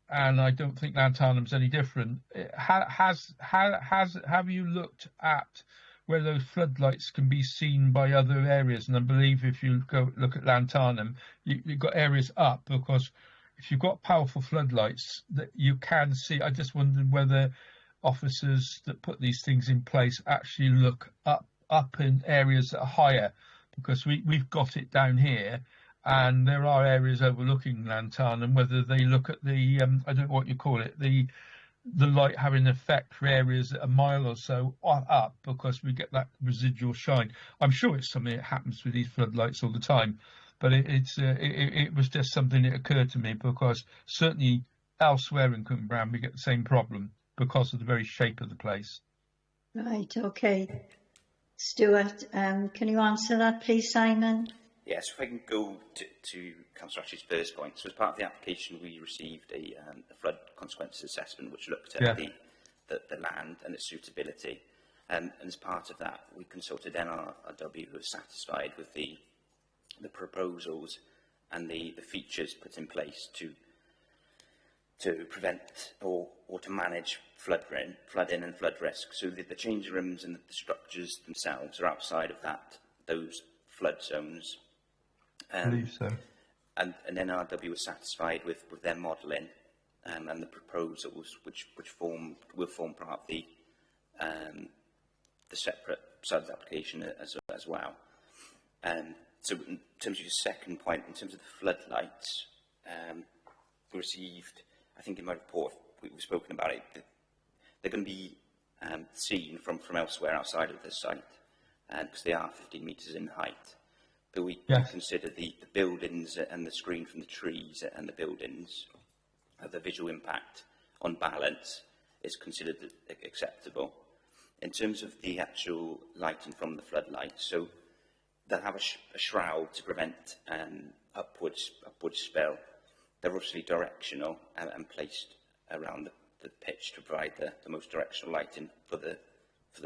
I don't think Lantarnham's any different. Have you looked at where those floodlights can be seen by other areas? And I believe if you go look at Lantarnham, you've got areas up, because if you've got powerful floodlights that you can see. I just wondered whether officers that put these things in place actually look up in areas that are higher, because we've got it down here. and there are areas overlooking Lantern, and whether they look at the I don't know what you call it, the light having an effect for areas a mile or so up, because we get that residual shine. I'm sure it's something that happens with these floodlights all the time, but it was just something that occurred to me, because certainly elsewhere in Cwmbran we get the same problem because of the very shape of the place. Right, okay. Stuart, can you answer that please, Simon? Yes, if I can go to Councillor Ashley's first point. So as part of the application, we received a flood consequences assessment which looked at the land and its suitability. And as part of that, we consulted NRW, who are satisfied with the proposals and the features put in place to prevent or to manage flooding and flood risk. So the change rooms and the structures themselves are outside of those flood zones. I believe so. And NRW was satisfied with their modelling and the proposals which will form part of the separate SUDS application as well. So in terms of your second point, in terms of the floodlights, we received, I think in my report we've spoken about it, they're going to be seen from elsewhere outside of the site, because they are 15 metres in height. But we consider the buildings and the screen from the trees and the buildings, the visual impact on balance is considered acceptable. In terms of the actual lighting from the floodlights, so they'll have a shroud to prevent upward spill. They're obviously directional and placed around the pitch to provide the most directional lighting for the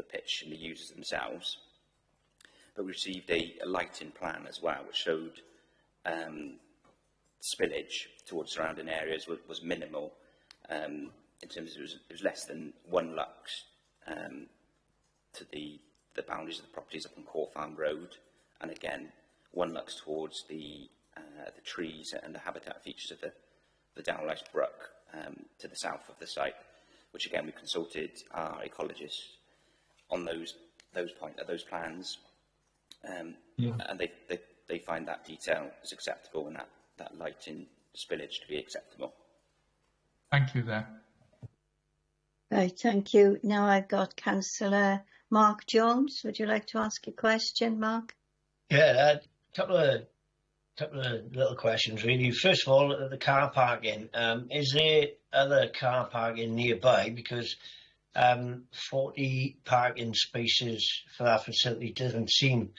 pitch and the users themselves. But we received a lighting plan as well, which showed spillage towards surrounding areas was minimal. In terms of it was less than 1 lux to the boundaries of the properties up on Core Farm Road, and again 1 lux towards the trees and the habitat features of the Downlice Brook to the south of the site, which again we consulted our ecologists on those plans. And they find that detail is acceptable and that lighting spillage to be acceptable. Thank you there. Right, thank you. Now I've got Councillor Mark Jones. Would you like to ask a question, Mark? Yeah, a couple of little questions really. First of all, the car parking. Is there other car parking nearby? Because 40 parking spaces for that facility doesn't seem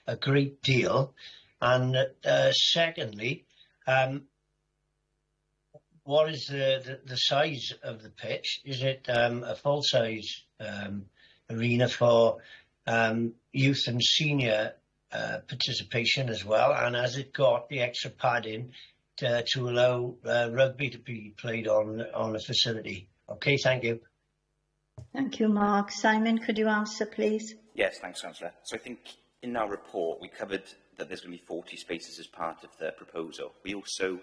a great deal. And secondly, what is the size of the pitch? Is it a full-size arena for youth and senior participation as well? And has it got the extra padding to allow rugby to be played on the facility? Okay, thank you. Thank you, Mark. Simon, could you answer, please? Yes, thanks, Councillor. So I think in our report we covered that there's going to be 40 spaces as part of the proposal. We also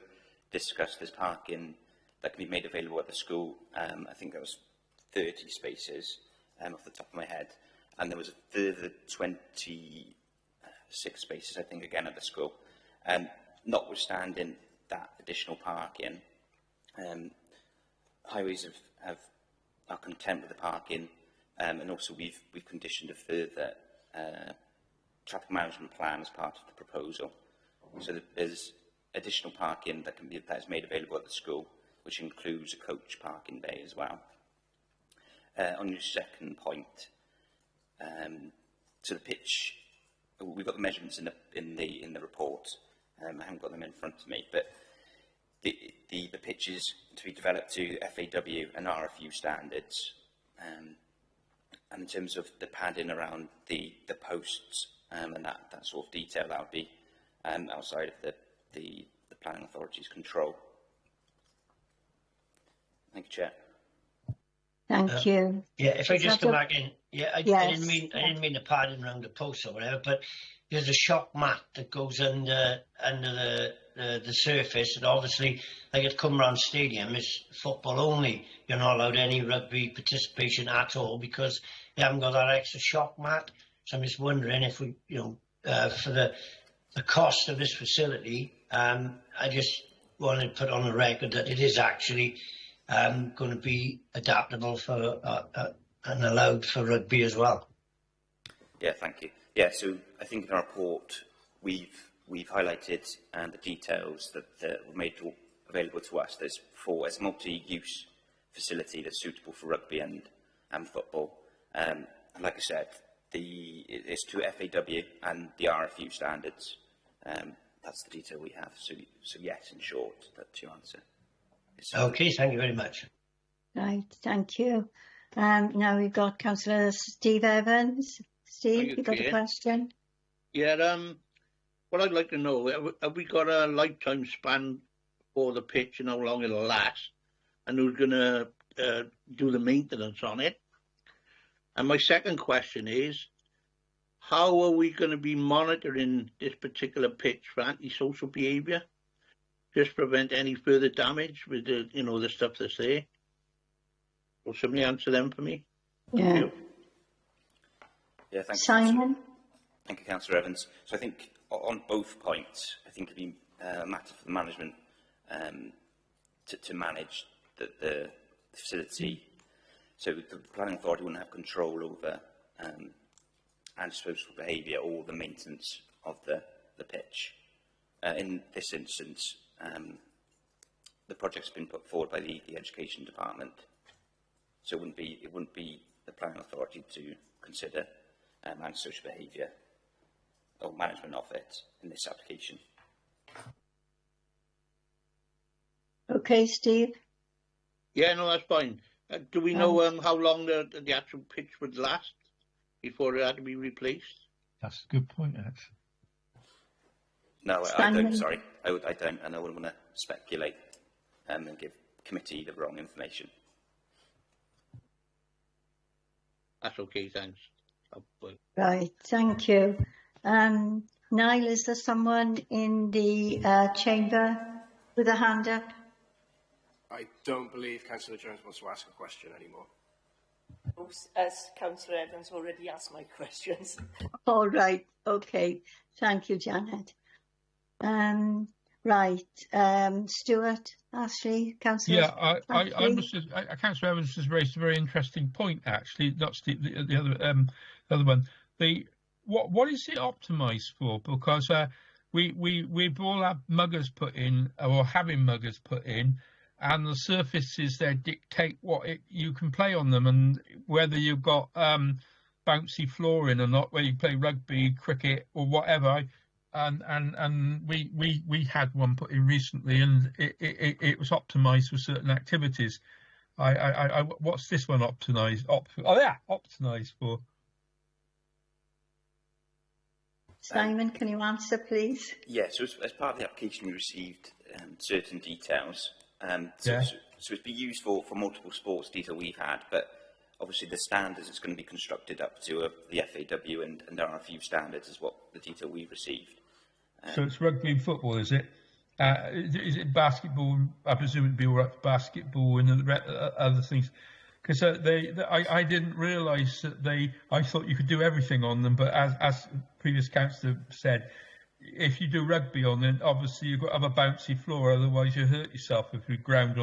discussed there's parking that can be made available at the school. I think that was 30 spaces off the top of my head. And there was a further 26 spaces, I think, again at the school. Notwithstanding that additional parking, Highways are content with the parking, and also we've conditioned a further traffic management plan as part of the proposal. So there's additional parking that is made available at the school, which includes a coach parking bay as well. On your second point, so the pitch, we've got the measurements in the report. I haven't got them in front of me, but the pitch is to be developed to FAW and RFU standards. And in terms of the padding around the posts and that sort of detail, that would be outside of the planning authority's control. Thank you, Chair. Thank you. Yeah, if I just come back in, I didn't mean the padding around the posts or whatever, but there's a shock mat that goes under the surface, and obviously, like at Cwmbran Stadium, is football only. You're not allowed any rugby participation at all because you haven't got that extra shock mat. So I'm just wondering if we, for the the cost of this facility, I just want to put on the record that it is actually going to be adaptable for and allowed for rugby as well. Yeah, thank you. Yeah, so I think in our report we've highlighted the details that were made available to us. There's a multi-use facility that's suitable for rugby and football. And like I said, it's to FAW and the RFU standards. That's the detail we have. So yes, in short, that's your answer. Okay, thank you very much. Right, thank you. Now we've got Councillor Steve Evans. Steve, you got a question? Yeah, what I'd like to know, have we got a lifetime span for the pitch and how long it'll last? And who's going to do the maintenance on it? And my second question is, how are we going to be monitoring this particular pitch for antisocial behaviour? Just prevent any further damage with the, the stuff that's there. Will somebody answer them for me? Yeah. Thank you. Yeah, thank you. Simon? Thank you, Councillor Evans. So I think on both points, I think it'd be a matter for the management to manage the facility. So the planning authority wouldn't have control over antisocial behaviour or the maintenance of the pitch. In this instance, the project's been put forward by the Education Department, so it wouldn't be the planning authority to consider antisocial behaviour or management of it in this application. Okay, Steve. Yeah, no, that's fine. Do we know how long the actual pitch would last before it had to be replaced? That's a good point, actually. No, I don't. Sorry, I don't, and I wouldn't want to speculate and give committee the wrong information. That's okay, thanks. Right, thank you. Niall, is there someone in the chamber with a hand up? I don't believe Councillor Jones wants to ask a question anymore. As Councillor Evans already asked my questions. All right, okay. Thank you, Janet. Right, Stuart, Ashley, Councillor. Yeah, Councillor Evans has raised a very interesting point. Actually, that's the other one. What is it optimised for? Because we've all had muggers put in, or having muggers put in, and the surfaces there dictate what you can play on them, and whether you've got bouncy flooring or not, whether you play rugby, cricket, or whatever. And we had one put in recently, and it was optimised for certain activities. What's this one optimised? Optimised for. Simon, can you answer, please? Yeah. So as part of the application, we received certain details. So it's been used for multiple sports detail we've had, but obviously the standards it's going to be constructed up to the FAW and RFU standards is what the detail we've received. So it's rugby and football, is it? Is it basketball? I presume it'd be all right for basketball and other things. Because I didn't realise that I thought you could do everything on them, but as previous councillor said, if you do rugby on them, obviously you've got to have a bouncy floor, otherwise you hurt yourself if you ground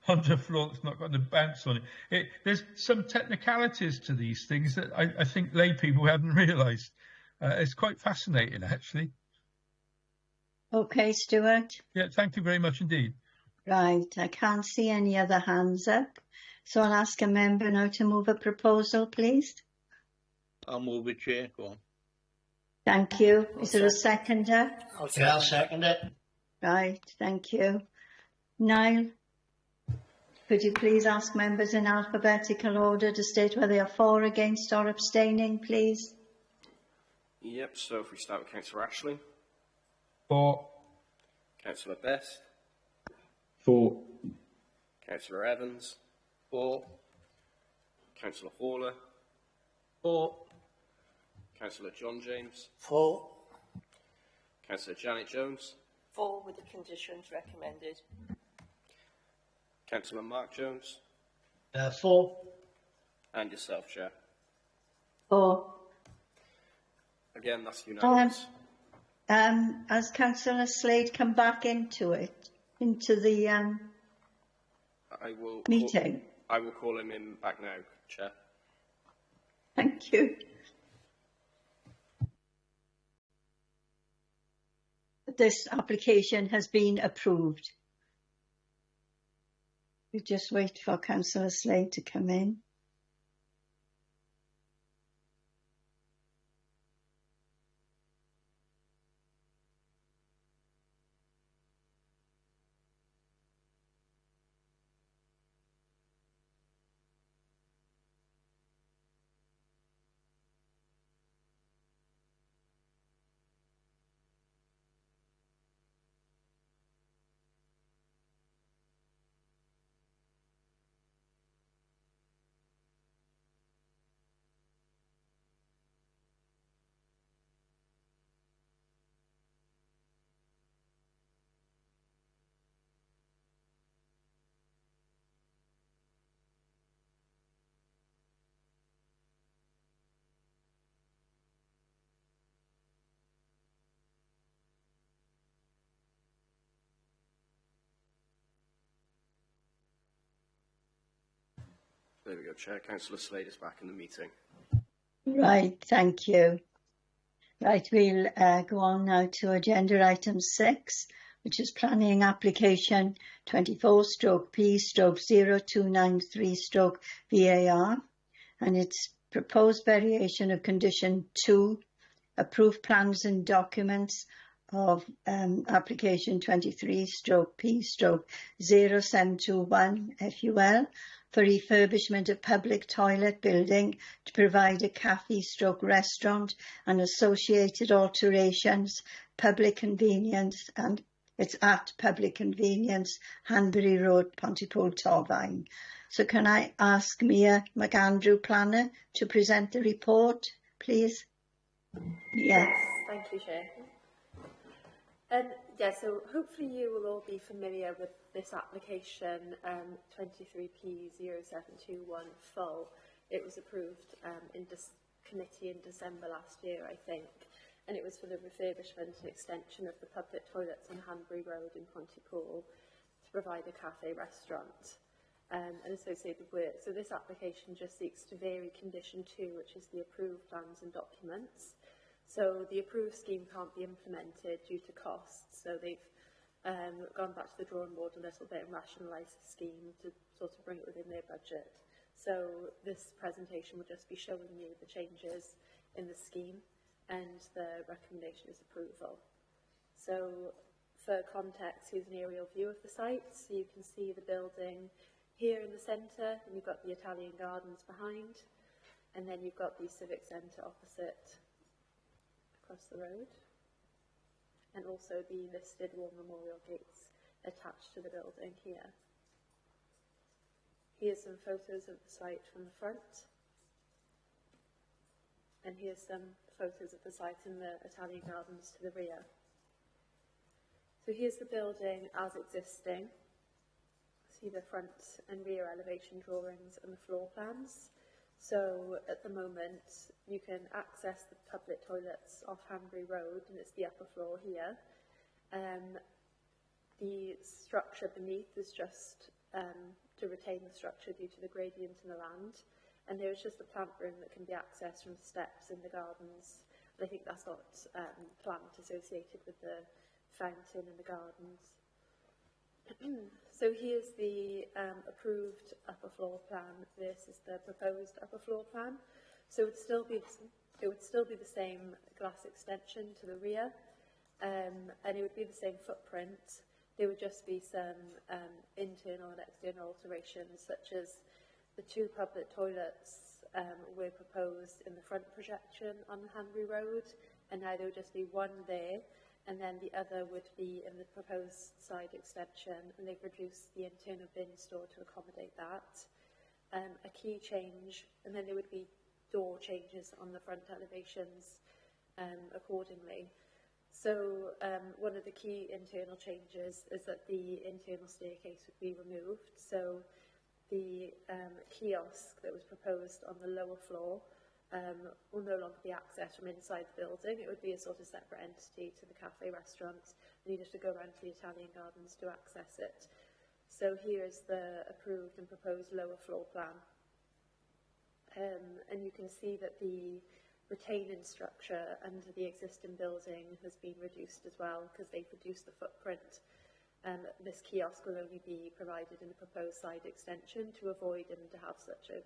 onto a floor that's not got the bounce on it. There's some technicalities to these things that I think lay people haven't realised. It's quite fascinating, actually. Okay, Stuart. Yeah, thank you very much indeed. Right, I can't see any other hands up, so I'll ask a member now to move a proposal, please. I'll move it, Chair. Go on. Thank you. Is there a seconder? I'll second it. Right, thank you. Niall, could you please ask members in alphabetical order to state whether they are for, against or abstaining, please? Yep, so if we start with Councillor Ashley. For. Councillor Best. For. Councillor Evans. For. Councillor Haller. For. Councillor John James. For. Councillor Janet Jones. For, with the conditions recommended. Councillor Mark Jones. For. And yourself, Chair. For. Again, that's unanimous. Has Councillor Slade come back into it, into the meeting? I will call him in back now, Chair. Thank you. This application has been approved. We just wait for Councillor Slade to come in. There we go, Chair. Councillor Slade is back in the meeting. Right, thank you. Right, we'll go on now to agenda item 6, which is planning application 24/P/0293/VAR, and its proposed variation of condition 2, approved plans and documents of application 23/P/0721 FUL for refurbishment of public toilet building to provide a cafe/restaurant and associated alterations, public convenience, and it's at public convenience, Hanbury Road, Pontypool, Torfaen. So can I ask Mia McAndrew, planner, to present the report, please? Yes, thank you, Chair. So hopefully you will all be familiar with this application, 23P/0721 full. It was approved in committee in December last year, I think, and it was for the refurbishment and extension of the public toilets on Hanbury Road in Pontypool to provide a cafe restaurant and associated work. So this application just seeks to vary condition 2, which is the approved plans and documents. So the approved scheme can't be implemented due to costs, so they've gone back to the drawing board a little bit and rationalised the scheme to sort of bring it within their budget. So this presentation will just be showing you the changes in the scheme, and the recommendation is approval. So for context, here's an aerial view of the site. So you can see the building here in the centre, and you've got the Italian gardens behind, and then you've got the Civic Centre opposite across the road, and also the listed war memorial gates attached to the building here. Here's some photos of the site from the front, and here's some photos of the site in the Italian gardens to the rear. So here's the building as existing. See the front and rear elevation drawings and the floor plans. So at the moment, you can access the public toilets off Hanbury Road, and it's the upper floor here. The structure beneath is just to retain the structure due to the gradient in the land. And there is just a plant room that can be accessed from the steps in the gardens. And I think that's got plant associated with the fountain in the gardens. So here's the approved upper floor plan. This is the proposed upper floor plan. So it would still be the same glass extension to the rear, and it would be the same footprint. There would just be some internal and external alterations, such as the 2 public toilets were proposed in the front projection on Hanbury Road, and now there would just be one there, and then the other would be in the proposed side extension, and they've reduced the internal bin store to accommodate that. A key change, and then there would be door changes on the front elevations accordingly. So one of the key internal changes is that the internal staircase would be removed. So the kiosk that was proposed on the lower floor will no longer be accessed from inside the building. It would be a sort of separate entity to the cafe restaurant, and you'd have to go around to the Italian Gardens to access it. So here is the approved and proposed lower floor plan. And you can see that the retaining structure under the existing building has been reduced as well, because they've reduced the footprint. This kiosk will only be provided in the proposed side extension to avoid them to have such a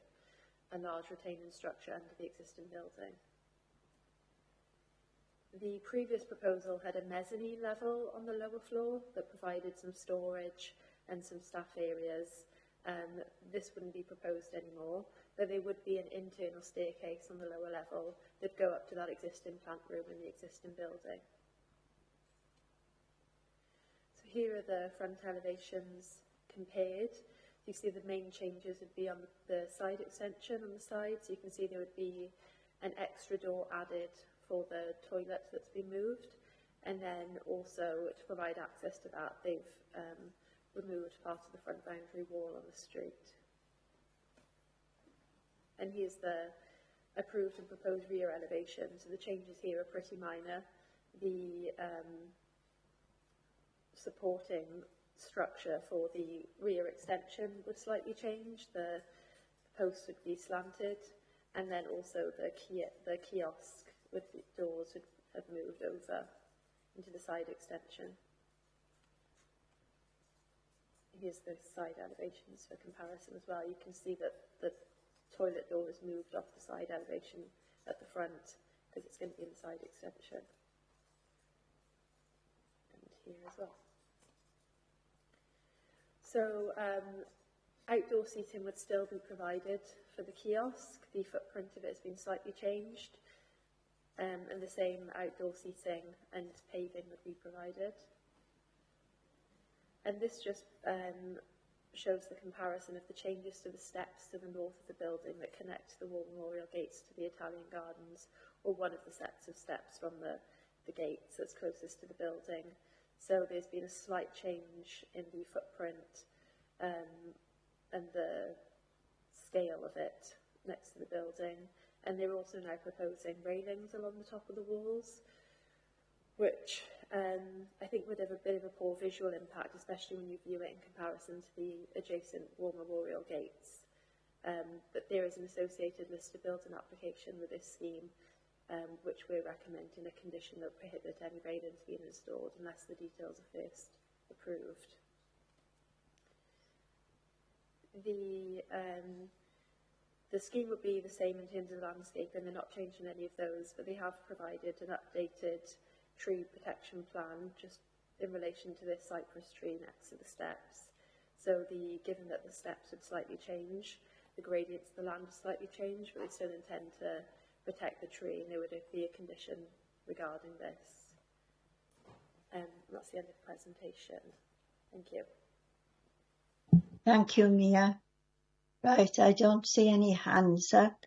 large retaining structure under the existing building. The previous proposal had a mezzanine level on the lower floor that provided some storage and some staff areas. This wouldn't be proposed anymore, but there would be an internal staircase on the lower level that go up to that existing plant room in the existing building. So here are the front elevations compared. You see the main changes would be on the side extension on the side, so you can see there would be an extra door added for the toilet that's been moved, and then also to provide access to that, they've removed part of the front boundary wall on the street. And here's the approved and proposed rear elevation. So the changes here are pretty minor. The supporting structure for the rear extension would slightly change. The posts would be slanted, and then also the kiosk with the doors would have moved over into the side extension. Here's the side elevations for comparison as well. You can see that the toilet door is moved off the side elevation at the front because it's going to be in the side extension. And here as well. So outdoor seating would still be provided for the kiosk. The footprint of it has been slightly changed, and the same outdoor seating and paving would be provided. And this just shows the comparison of the changes to the steps to the north of the building that connect the War Memorial Gates to the Italian Gardens, or one of the sets of steps from the gates that's closest to the building. So there's been a slight change in the footprint and the scale of it next to the building. And they're also now proposing railings along the top of the walls, which I think would have a bit of a poor visual impact, especially when you view it in comparison to the adjacent War Memorial Gates. But there is an associated list of building application with this scheme, which we're recommending a condition that will prohibit any railings being installed unless the details are first approved. The scheme would be the same in terms of landscape, and they're not changing any of those, but they have provided an updated tree protection plan just in relation to this cypress tree next to the steps. So given that the steps would slightly change, the gradients of the land would slightly change, but they still intend to protect the tree, and there would be a condition regarding this. That's the end of the presentation. Thank you. Thank you, Mia. Right, I don't see any hands up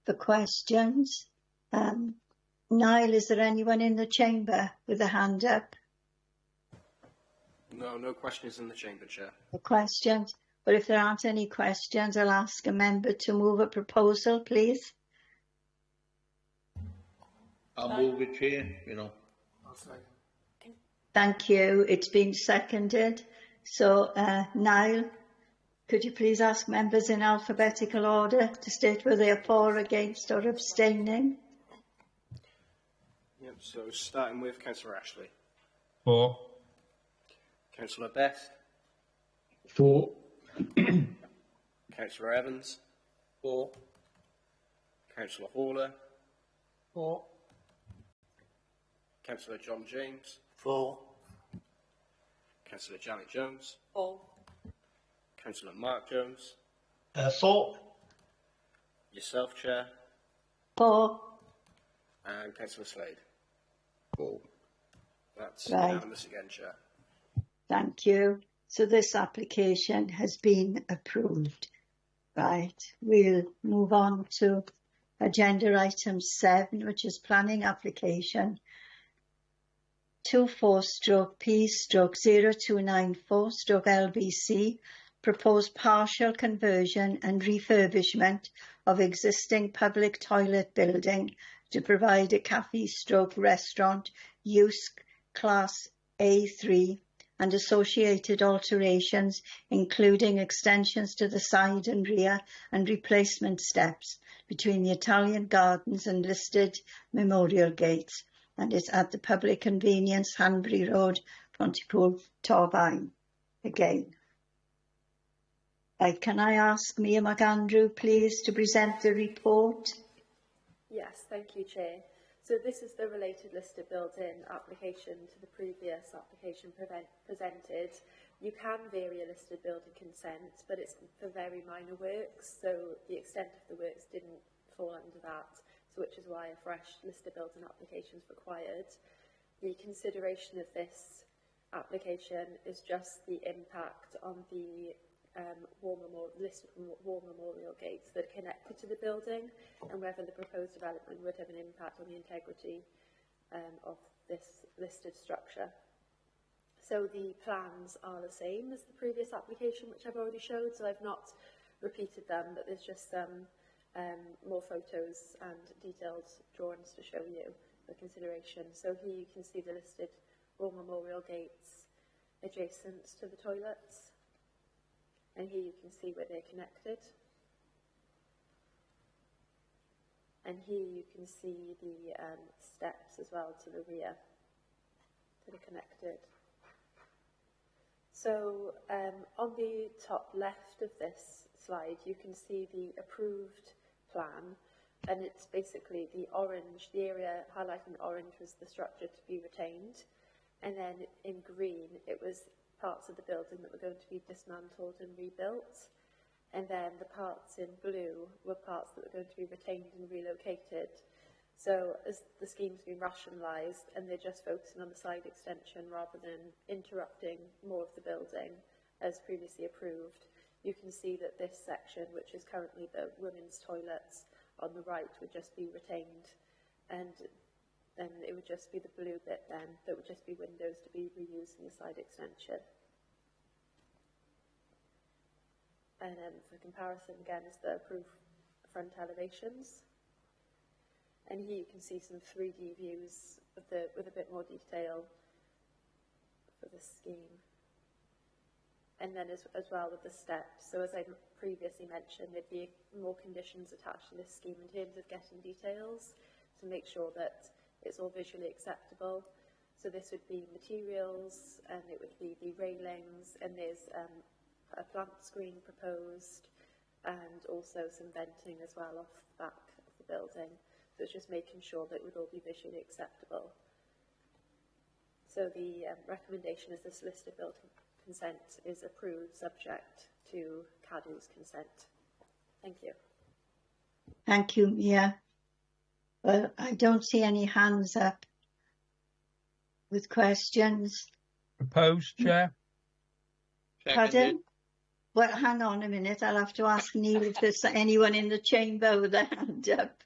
for questions. Niall, is there anyone in the chamber with a hand up? No questions in the chamber, Chair. For questions? But if there aren't any questions, I'll ask a member to move a proposal, please. I'll move it, Chair, I'll second. Thank you. It's been seconded. So, Niall, could you please ask members in alphabetical order to state whether they are for, against or abstaining? Yep, so starting with Councillor Ashley. For. Councillor Best. For. Councillor Evans. For. Councillor Haller. For. Councillor John James. For. Councillor Janet Jones. For. Councillor Mark Jones. For. Yourself, Chair. For. And Councillor Slade. For. That's Right. unanimous again, Chair. Thank you. So this application has been approved. Right, we'll move on to agenda item 7, which is planning application 24/P/0294/LBC proposed partial conversion and refurbishment of existing public toilet building to provide a cafe/restaurant use class A3 and associated alterations, including extensions to the side and rear and replacement steps between the Italian Gardens and listed memorial gates, and it's at the Public Convenience, Hanbury Road, Pontypool, Torfaen. Again. Can I ask Mia McAndrew, please, to present the report? Yes, thank you, Chair. So this is the related listed building application to the previous application presented. You can vary a listed building consent, but it's for very minor works, so the extent of the works didn't fall under that, so which is why a fresh listed building application is required. The consideration of this application is just the impact on the listed war memorial gates that are connected to the building, and whether the proposed development would have an impact on the integrity of this listed structure. So the plans are the same as the previous application, which I've already showed, so I've not repeated them, but there's just some more photos and detailed drawings to show you for consideration. So here you can see the listed war memorial gates adjacent to the toilets. And here you can see where they're connected. And here you can see the steps as well to the rear that are connected. So on the top left of this slide, you can see the approved plan, and it's basically the orange, the area highlighted in orange was the structure to be retained, and then in green it was parts of the building that were going to be dismantled and rebuilt, and then the parts in blue were parts that were going to be retained and relocated. So as the scheme's been rationalised and they're just focusing on the side extension rather than interrupting more of the building as previously approved, you can see that this section, which is currently the women's toilets on the right, would just be retained, and then it would just be the blue bit then that would just be windows to be reused in the side extension. And for comparison again is the approved front elevations. And here you can see some 3D views of with a bit more detail for the scheme. And then as well with the steps. So as I previously mentioned, there'd be more conditions attached to this scheme in terms of getting details to make sure that it's all visually acceptable. So this would be materials, and it would be the railings, and there's a plant screen proposed, and also some venting as well off the back of the building. So it's just making sure that it would all be visually acceptable. So the recommendation is this list of building consent is approved subject to CADU's consent. Thank you. Thank you, Mia. Well, I don't see any hands up with questions. Proposed, Chair. Pardon? Well, hang on a minute. I'll have to ask Neil if there's anyone in the chamber with a hand up.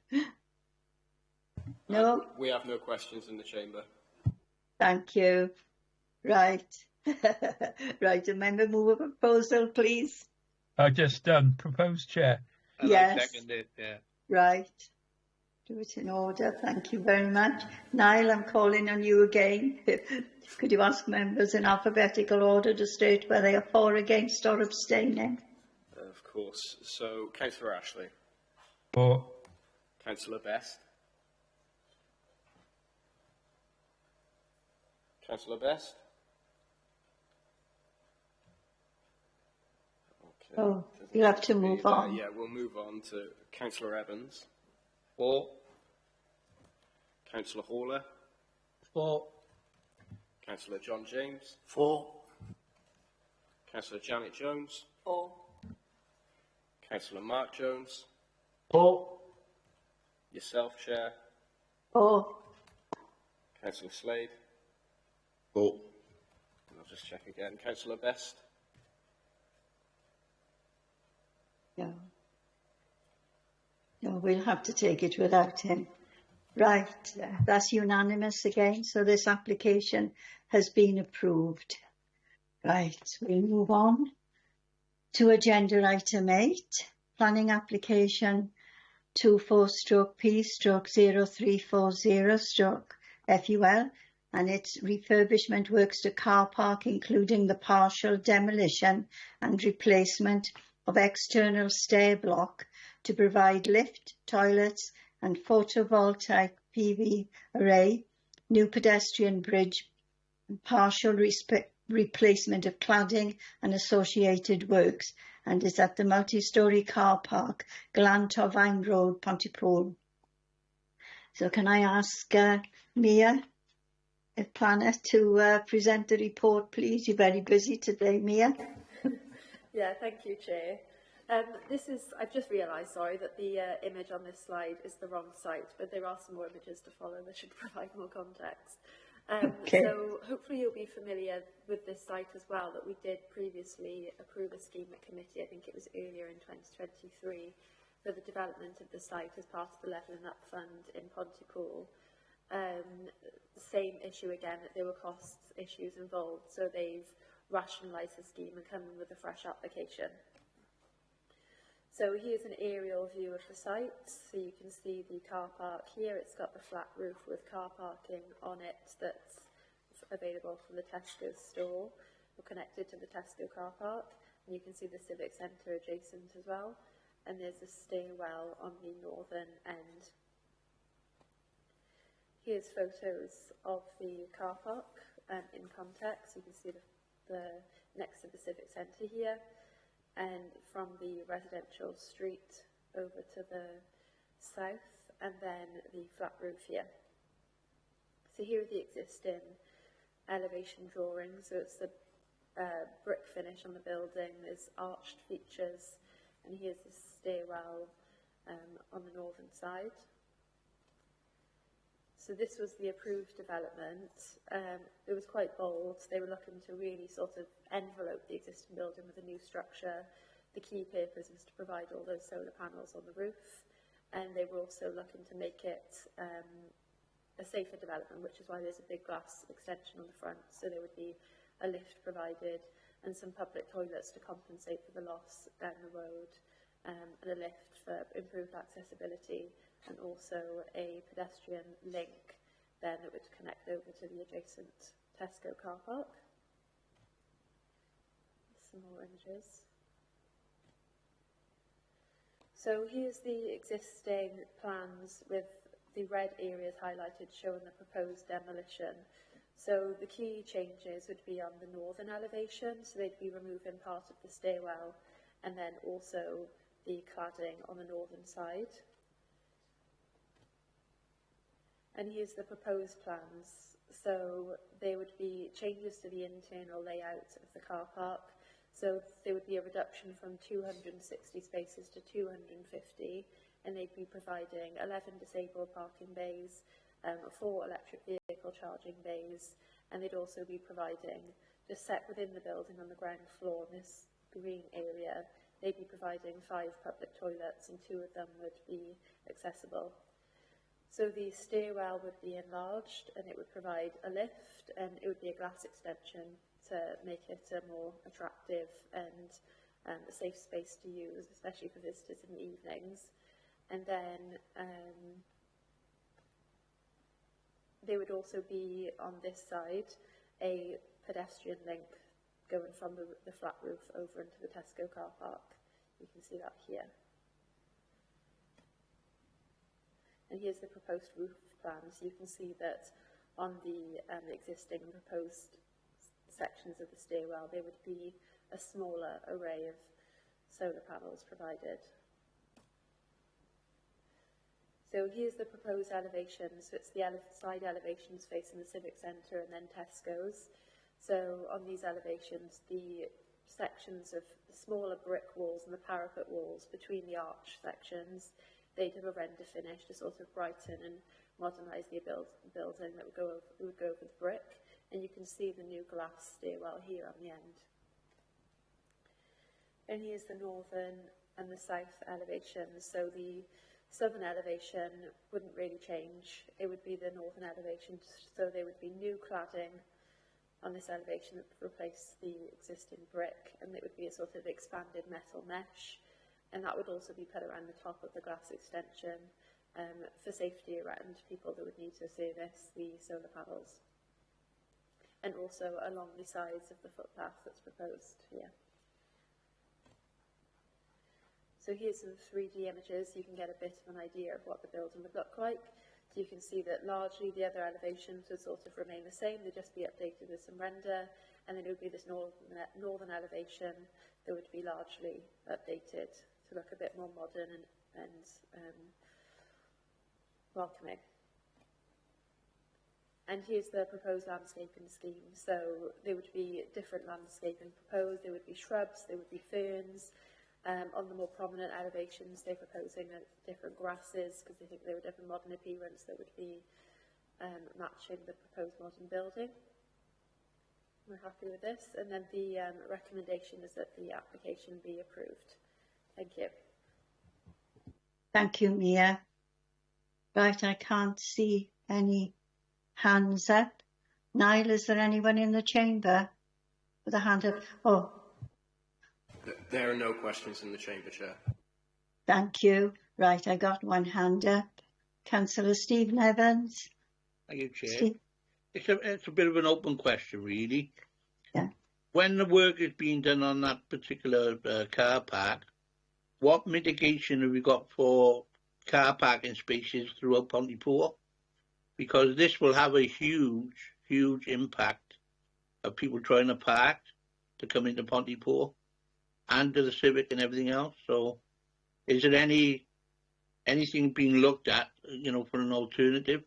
No? We have no questions in the chamber. Thank you. Right. Right, a member move a proposal, please. Just proposed, Chair. Yes. I second it, yeah. Right. Do it in order. Thank you very much. Niall, I'm calling on you again. Could you ask members in alphabetical order to state whether they are for, against or abstaining? Of course. So, Councillor Ashley. For. Councillor Best. Councillor Best. Okay. Oh, you'll have to move on. Yeah, we'll move on to Councillor Evans. For. Councillor Haller. For. Councillor John James. For. Councillor Janet Jones. For. Councillor Mark Jones. For. Yourself, Chair. For. Councillor Slade. For. And I'll just check again. Councillor Best. No. No, we'll have to take it without him. Right, that's unanimous again, so this application has been approved. Right, we'll move on To agenda item 8, planning application 24/P/0340/FUL and its refurbishment works to car park, including the partial demolition and replacement of external stair block to provide lift, toilets and photovoltaic PV array, new pedestrian bridge, and partial replacement of cladding and associated works, and is at the multi-storey car park, Glantovine Road, Pontypool. So can I ask Mia, planner, to present the report, please? You're very busy today, Mia. Yeah, thank you, Chair. I've just realised, sorry, that the image on this slide is the wrong site, but there are some more images to follow that should provide more context. Okay. So hopefully you'll be familiar with this site as well, that we did previously approve a scheme at committee, I think it was earlier in 2023, for the development of the site as part of the Levelling Up Fund in Pontypool. Same issue again, that there were cost issues involved, so they've rationalised the scheme and come in with a fresh application. So here's an aerial view of the site. So you can see the car park here. It's got the flat roof with car parking on it that's available from the Tesco store or connected to the Tesco car park. And you can see the Civic Centre adjacent as well. And there's a stairwell on the northern end. Here's photos of the car park in context. You can see the next to the Civic Centre here. And from the residential street over to the south, and then the flat roof here. So here are the existing elevation drawings. So it's the brick finish on the building, there's arched features, and here's the stairwell on the northern side. So this was the approved development. It was quite bold. They were looking to really sort of envelope the existing building with a new structure. The key purpose was to provide all those solar panels on the roof, and they were also looking to make it a safer development, which is why there's a big glass extension on the front. So there would be a lift provided and some public toilets to compensate for the loss down the road, and a lift for improved accessibility, and also a pedestrian link then that would connect over to the adjacent Tesco car park. Some more images. So here's the existing plans with the red areas highlighted showing the proposed demolition. So the key changes would be on the northern elevation, so they'd be removing part of the stairwell and then also the cladding on the northern side. And here's the proposed plans. So there would be changes to the internal layout of the car park. So there would be a reduction from 260 spaces to 250, and they'd be providing 11 disabled parking bays, 4 electric vehicle charging bays, and they'd also be providing, just set within the building on the ground floor in this green area, they'd be providing 5 public toilets, and 2 of them would be accessible. So the stairwell would be enlarged, and it would provide a lift, and it would be a glass extension to make it a more attractive and a safe space to use, especially for visitors in the evenings. And then there would also be on this side a pedestrian link going from the flat roof over into the Tesco car park. You can see that here. And here's the proposed roof plan. So you can see that on the existing and proposed sections of the stairwell, there would be a smaller array of solar panels provided. So here's the proposed elevations. So it's the side elevations facing the Civic Centre and then Tesco's. So on these elevations, the sections of the smaller brick walls and the parapet walls between the arch sections, they'd have a render finish to sort of brighten and modernise the building that would go over the brick. And you can see the new glass stairwell here on the end. And here's the northern and the south elevations. So the southern elevation wouldn't really change. It would be the northern elevation, so there would be new cladding on this elevation that would replace the existing brick, and it would be a sort of expanded metal mesh, and that would also be put around the top of the glass extension for safety around people that would need to service the solar panels, and also along the sides of the footpath that's proposed here. So here's some 3D images. You can get a bit of an idea of what the building would look like. So you can see that largely the other elevations would sort of remain the same. They'd just be updated with some render, and then it would be this northern elevation that would be largely updated to look a bit more modern and welcoming. And here's the proposed landscaping scheme. So there would be different landscaping proposed. There would be shrubs, there would be ferns. On the more prominent elevations, they're proposing different grasses because they think they would have a modern appearance that would be matching the proposed modern building. We're happy with this. And then the recommendation is that the application be approved. Thank you. Thank you, Mia. Right, I can't see any hands up. Niall, is there anyone in the chamber with a hand up? Oh. There are no questions in the chamber, Chair. Thank you. Right, I got one hand up. Councillor Stephen Evans. Thank you, Chair. It's a bit of an open question, really. Yeah. When the work is being done on that particular car park, what mitigation have we got for car parking spaces throughout Pontypool? Because this will have a huge, huge impact of people trying to park to come into Pontypool and to the Civic and everything else. So is there anything being looked at, you know, for an alternative?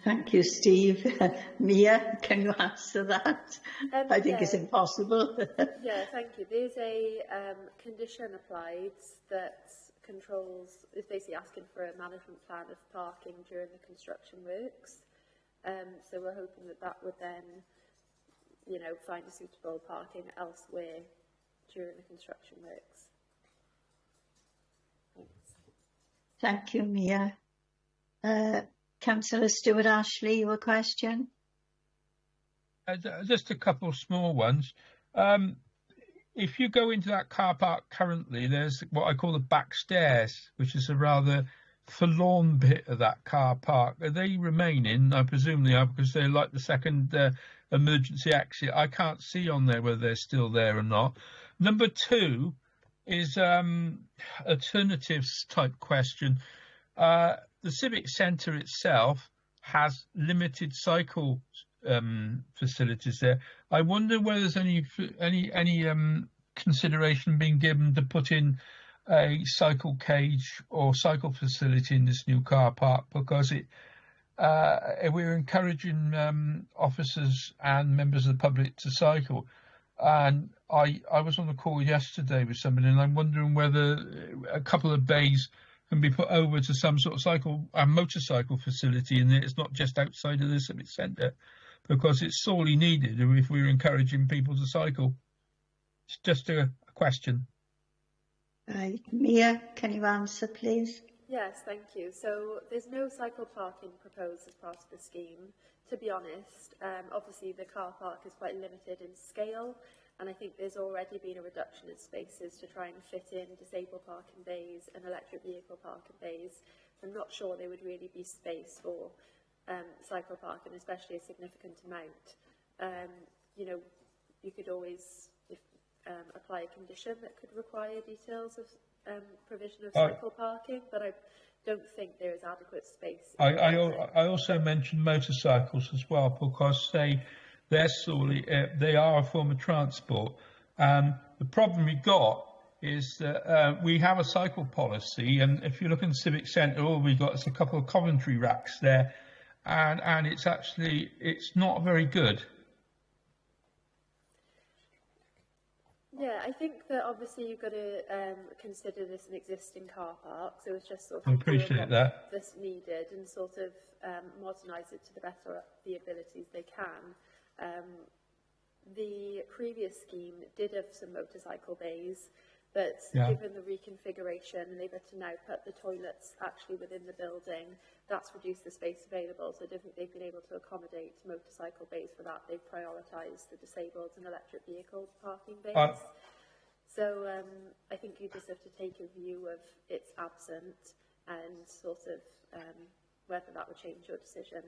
Thank you, Steve. Mia, can you answer that? I think it's impossible. Yeah, thank you. There's a condition applied that is basically asking for a management plan of parking during the construction works. So we're hoping that that would then, you know, find a suitable parking elsewhere during the construction works. Thanks. Thank you, Mia. Councillor Stuart Ashley, your question? Just a couple of small ones. If you go into that car park currently, there's what I call the back stairs, which is a rather forlorn bit of that car park. Are they remaining? I presume they are, because they're like the second emergency exit. I can't see on there whether they're still there or not. Number two is alternatives type question. The Civic Centre itself has limited cycle facilities there. I wonder whether there's any consideration being given to put in a cycle cage or cycle facility in this new car park, because we're encouraging officers and members of the public to cycle. And I was on a call yesterday with somebody, and I'm wondering whether a couple of bays can be put over to some sort of motorcycle facility, and it's not just outside of the Civic Centre, because it's sorely needed if we're encouraging people to cycle. It's just a question. Right. Mia, can you answer, please? Yes, thank you. So there's no cycle parking proposed as part of the scheme. To be honest, obviously the car park is quite limited in scale, and I think there's already been a reduction in spaces to try and fit in disabled parking bays and electric vehicle parking bays. I'm not sure there would really be space for cycle parking, especially a significant amount. You know, you could always apply a condition that could require details of provision of cycle parking, but I don't think there is adequate space. I also mentioned motorcycles as well, because they are a form of transport. The problem we got is that we have a cycle policy, and if you look in the Civic Centre, all we've got is a couple of Coventry racks there, and it's not very good. Yeah, I think that obviously you've got to consider this an existing car park, so it's just sort of I appreciate that. That's needed, and sort of modernise it to the best of the abilities they can. The previous scheme did have some motorcycle bays, But Yeah. given the reconfiguration, and they've had to now put the toilets actually within the building, that's reduced the space available. So I don't think they've been able to accommodate motorcycle bays for that. They've prioritised the disabled and electric vehicle parking bays. So I think you just have to take a view of it's absent and sort of whether that would change your decision.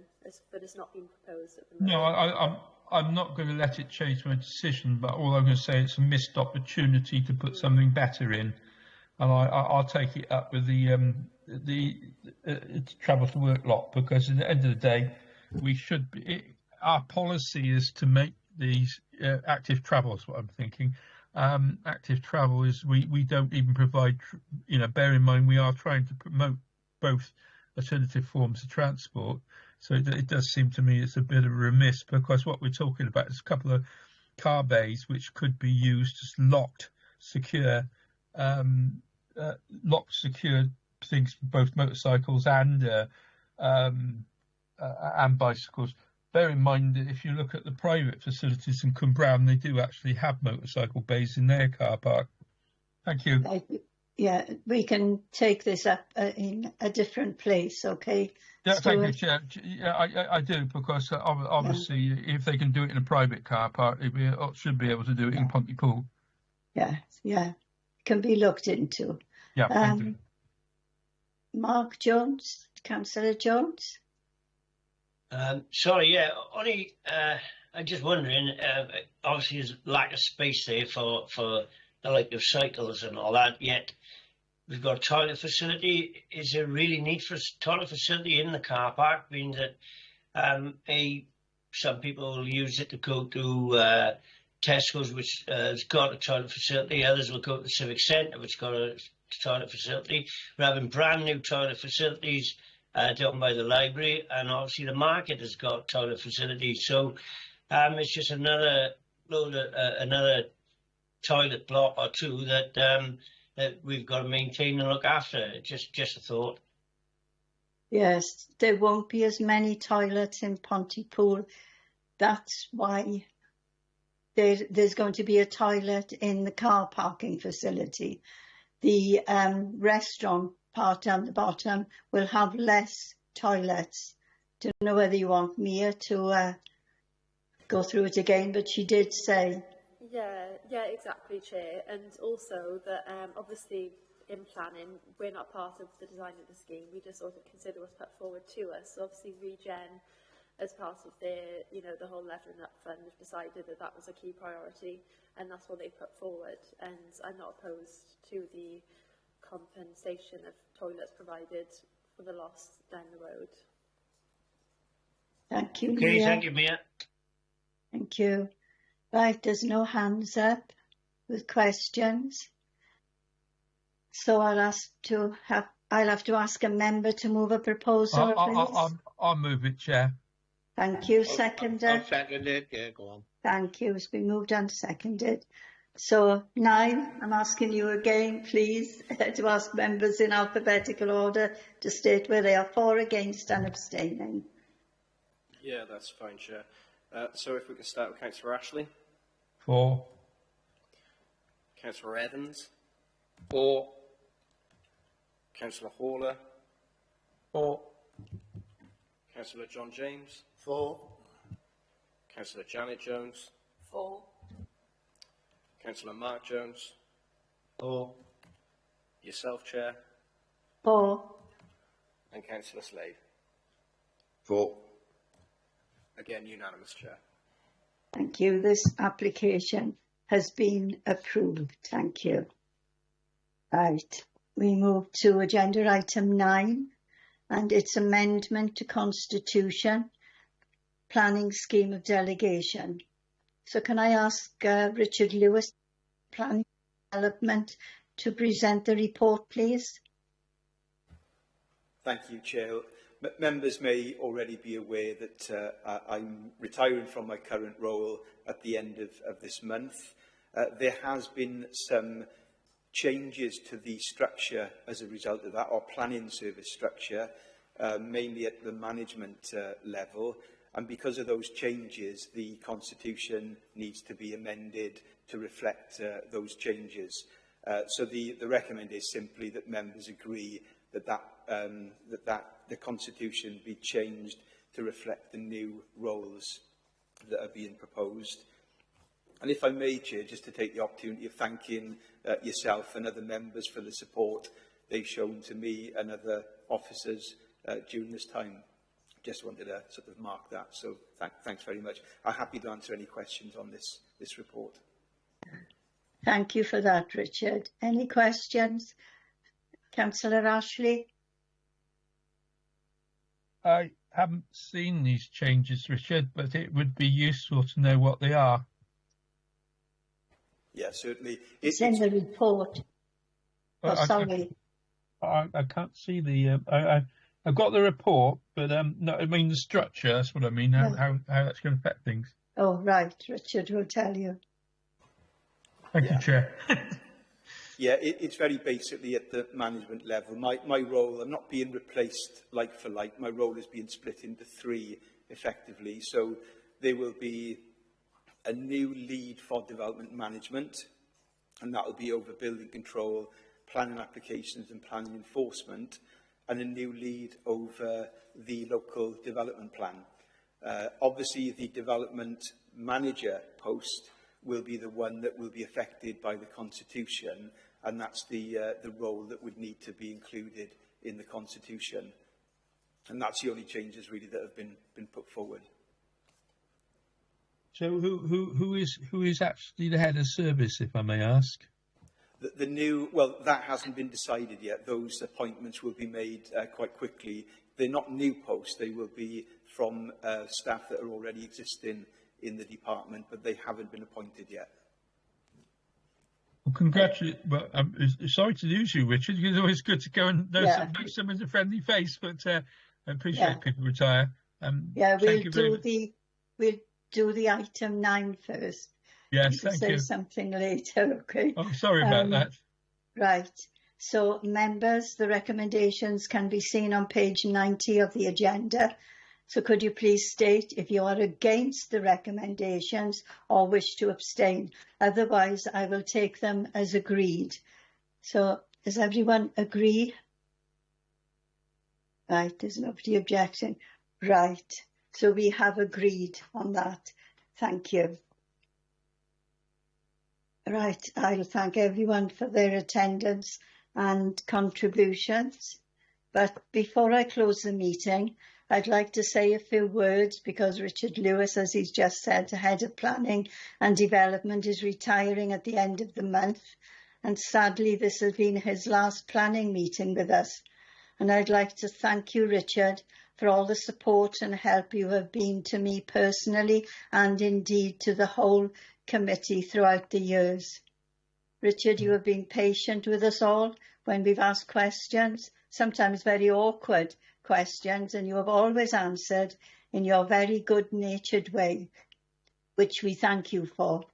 But it's not been proposed at the moment. No, I'm not going to let it change my decision, but all I'm going to say it's a missed opportunity to put something better in, and I'll take it up with the travel to work lot, because at the end of the day, we should be. Our policy is to make these active travel. Is what I'm thinking. Active travel is we don't even provide. Bear in mind we are trying to promote both alternative forms of transport. So it does seem to me it's a bit of a remiss, because what we're talking about is a couple of car bays which could be used as locked, secure things for both motorcycles and bicycles. Bear in mind that if you look at the private facilities in Cwmbran, they do actually have motorcycle bays in their car park. Thank you. Yeah, we can take this up in a different place, okay? Yeah, thank you, Stuart? Chair. Yeah, I do, because obviously if they can do it in a private car park, they should be able to do it in Pontypool. Yeah, can be looked into. Yeah, thank you. Mark Jones, Councillor Jones. Sorry, yeah, only I'm just wondering. Obviously, there's lack of space there for the like of cycles and all that. Yet we've got a toilet facility. Is there really need for a toilet facility in the car park? Being that some people will use it to go to Tesco's, which has got a toilet facility. Others will go to the Civic Centre, which got a toilet facility. We're having brand new toilet facilities down by the library, and obviously the market has got toilet facilities. So it's just another toilet block or two that we've got to maintain and look after. Just a thought. Yes, there won't be as many toilets in Pontypool. That's why there's going to be a toilet in the car parking facility. The restaurant part down the bottom will have less toilets. Don't know whether you want Mia to go through it again, but she did say. Yeah, exactly, Chair. And also that obviously in planning, we're not part of the design of the scheme. We just sort of consider what's put forward to us. So obviously Regen, as part of their, the whole Levelling Up Fund, have decided that that was a key priority, and that's what they put forward. And I'm not opposed to the compensation of toilets provided for the loss down the road. Thank you, Okay, Mia. thank you, Mia. Thank you. Right, there's no hands up with questions. So I'll have to ask a member to move a proposal, please. I'll move it, Chair. Thank you. Seconder. I'll second it. Yeah, go on. Thank you. It's been moved and seconded. So 9, I'm asking you again, please, to ask members in alphabetical order to state where they are for, against and abstaining. Yeah, that's fine, Chair. So if we can start with Councillor Ashley. For. Councillor Evans. For. Councillor Haller. For. Councillor John James. For. Councillor Janet Jones. For. Councillor Mark Jones. For. Yourself, Chair. For. And Councillor Slade. For. Again, unanimous, Chair. Thank you. This application has been approved. Thank you. Right. We move to agenda item 9, and it's amendment to Constitution, planning scheme of delegation. So can I ask Richard Lewis, Planning Development, to present the report, please? Thank you, Chair. Members may already be aware that I'm retiring from my current role at the end of this month. There has been some changes to the structure as a result of that, or planning service structure, mainly at the management level. And because of those changes, the Constitution needs to be amended to reflect those changes. So the recommend is simply that members agree that the Constitution be changed to reflect the new roles that are being proposed. And if I may, Chair, just to take the opportunity of thanking yourself and other members for the support they've shown to me and other officers during this time. Just wanted to sort of mark that. So thanks very much. I'm happy to answer any questions on this report. Thank you for that, Richard. Any questions? Councillor Ashley? I haven't seen these changes, Richard, but it would be useful to know what they are. Yeah, certainly. It's in the report. Sorry. I can't see the... I've got the report, but no, I mean the structure, that's what I mean, how that's going to affect things. Oh, right. Richard will tell you. Thank you, Chair. Yeah, it's very basically at the management level. My role, I'm not being replaced like for like. My role is being split into three, effectively. So there will be a new lead for development management, and that will be over building control, planning applications and planning enforcement, and a new lead over the local development plan. Obviously, the development manager post will be the one that will be affected by the Constitution, and that's the role that would need to be included in the Constitution. And that's the only changes really that have been put forward. So who is actually the head of service, if I may ask? The new, well, that hasn't been decided yet. Those appointments will be made quite quickly. They're not new posts. They will be from staff that are already existing in the department, but they haven't been appointed yet. Well, congratulations. Well, I'm sorry to lose you, Richard. It's always good to go and know someone's a friendly face, but I appreciate people retire. We'll do the item 9 first. Yes, thank you. Say something later, okay? Oh, sorry about that. Right. So, members, the recommendations can be seen on page 90 of the agenda. So could you please state if you are against the recommendations or wish to abstain? Otherwise, I will take them as agreed. So, does everyone agree? Right, there's nobody objecting. Right, so we have agreed on that. Thank you. Right, I'll thank everyone for their attendance and contributions. But before I close the meeting, I'd like to say a few words because Richard Lewis, as he's just said, the Head of Planning and Development, is retiring at the end of the month. And sadly, this has been his last planning meeting with us. And I'd like to thank you, Richard, for all the support and help you have been to me personally and indeed to the whole committee throughout the years. Richard, you have been patient with us all when we've asked questions, sometimes very awkward questions, and you have always answered in your very good-natured way, which we thank you for.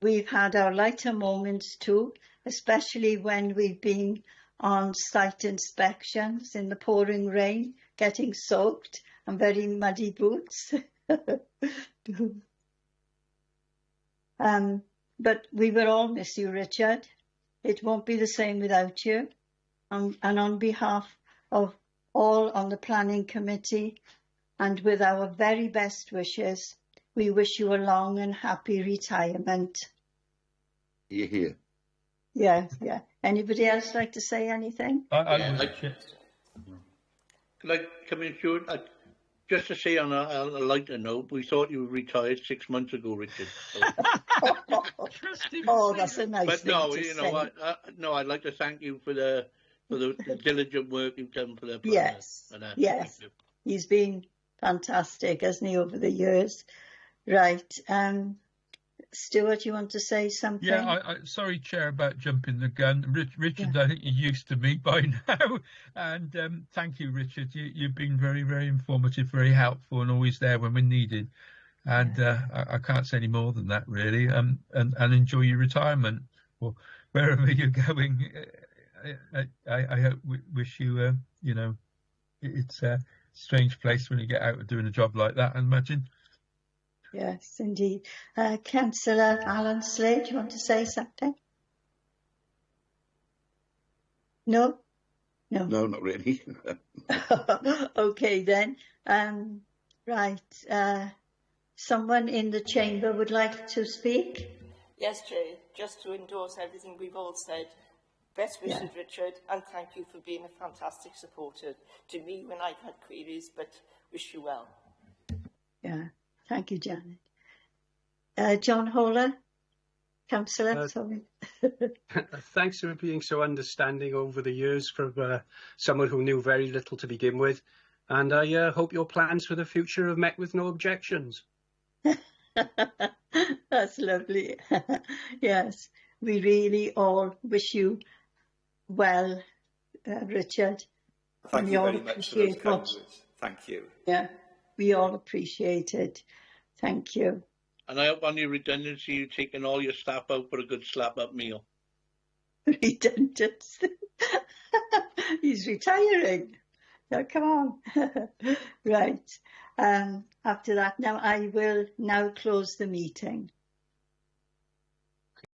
We've had our lighter moments too, especially when we've been on site inspections in the pouring rain, getting soaked and very muddy boots. But we will all miss you, Richard. It won't be the same without you. And on behalf of all on the planning committee and with our very best wishes, we wish you a long and happy retirement. You're here. Yeah. Anybody else like to say anything? Could I come in, Stuart? Just to say on a lighter note, we thought you were retired 6 months ago, Richard. So. Oh, that's a nice thing no, to you know, say. I'd like to thank you for the diligent work you've done for the plan. Yes. He's been fantastic, hasn't he, over the years? Right. Stuart, you want to say something? Yeah, sorry, Chair, about jumping the gun. Richard, I think you're used to me by now. And thank you, Richard. You've been very, very informative, very helpful, and always there when we're needed. And I can't say any more than that, really. And enjoy your retirement or wherever you're going. I hope, wish you, it's a strange place when you get out of doing a job like that, I imagine. Yes, indeed. Councillor Alan Slade, do you want to say something? No? No. No, not really. Okay then. Right. Someone in the chamber would like to speak? Yes, Chair, just to endorse everything we've all said. Best wishes, Richard, and thank you for being a fantastic supporter to me when I've had queries, but wish you well. Yeah, thank you, Janet. John Holler, Councillor, sorry. Thanks for being so understanding over the years from someone who knew very little to begin with. And I hope your plans for the future have met with no objections. That's lovely. Yes, we really all wish you well, Richard. Thank we you all very much for those kind words. Thank you. Yeah, we all appreciate it. Thank you. And I hope on your redundancy you're taking all your staff out for a good slap-up meal. Redundancy? He's retiring. So come on. Right. After that, now I will now close the meeting.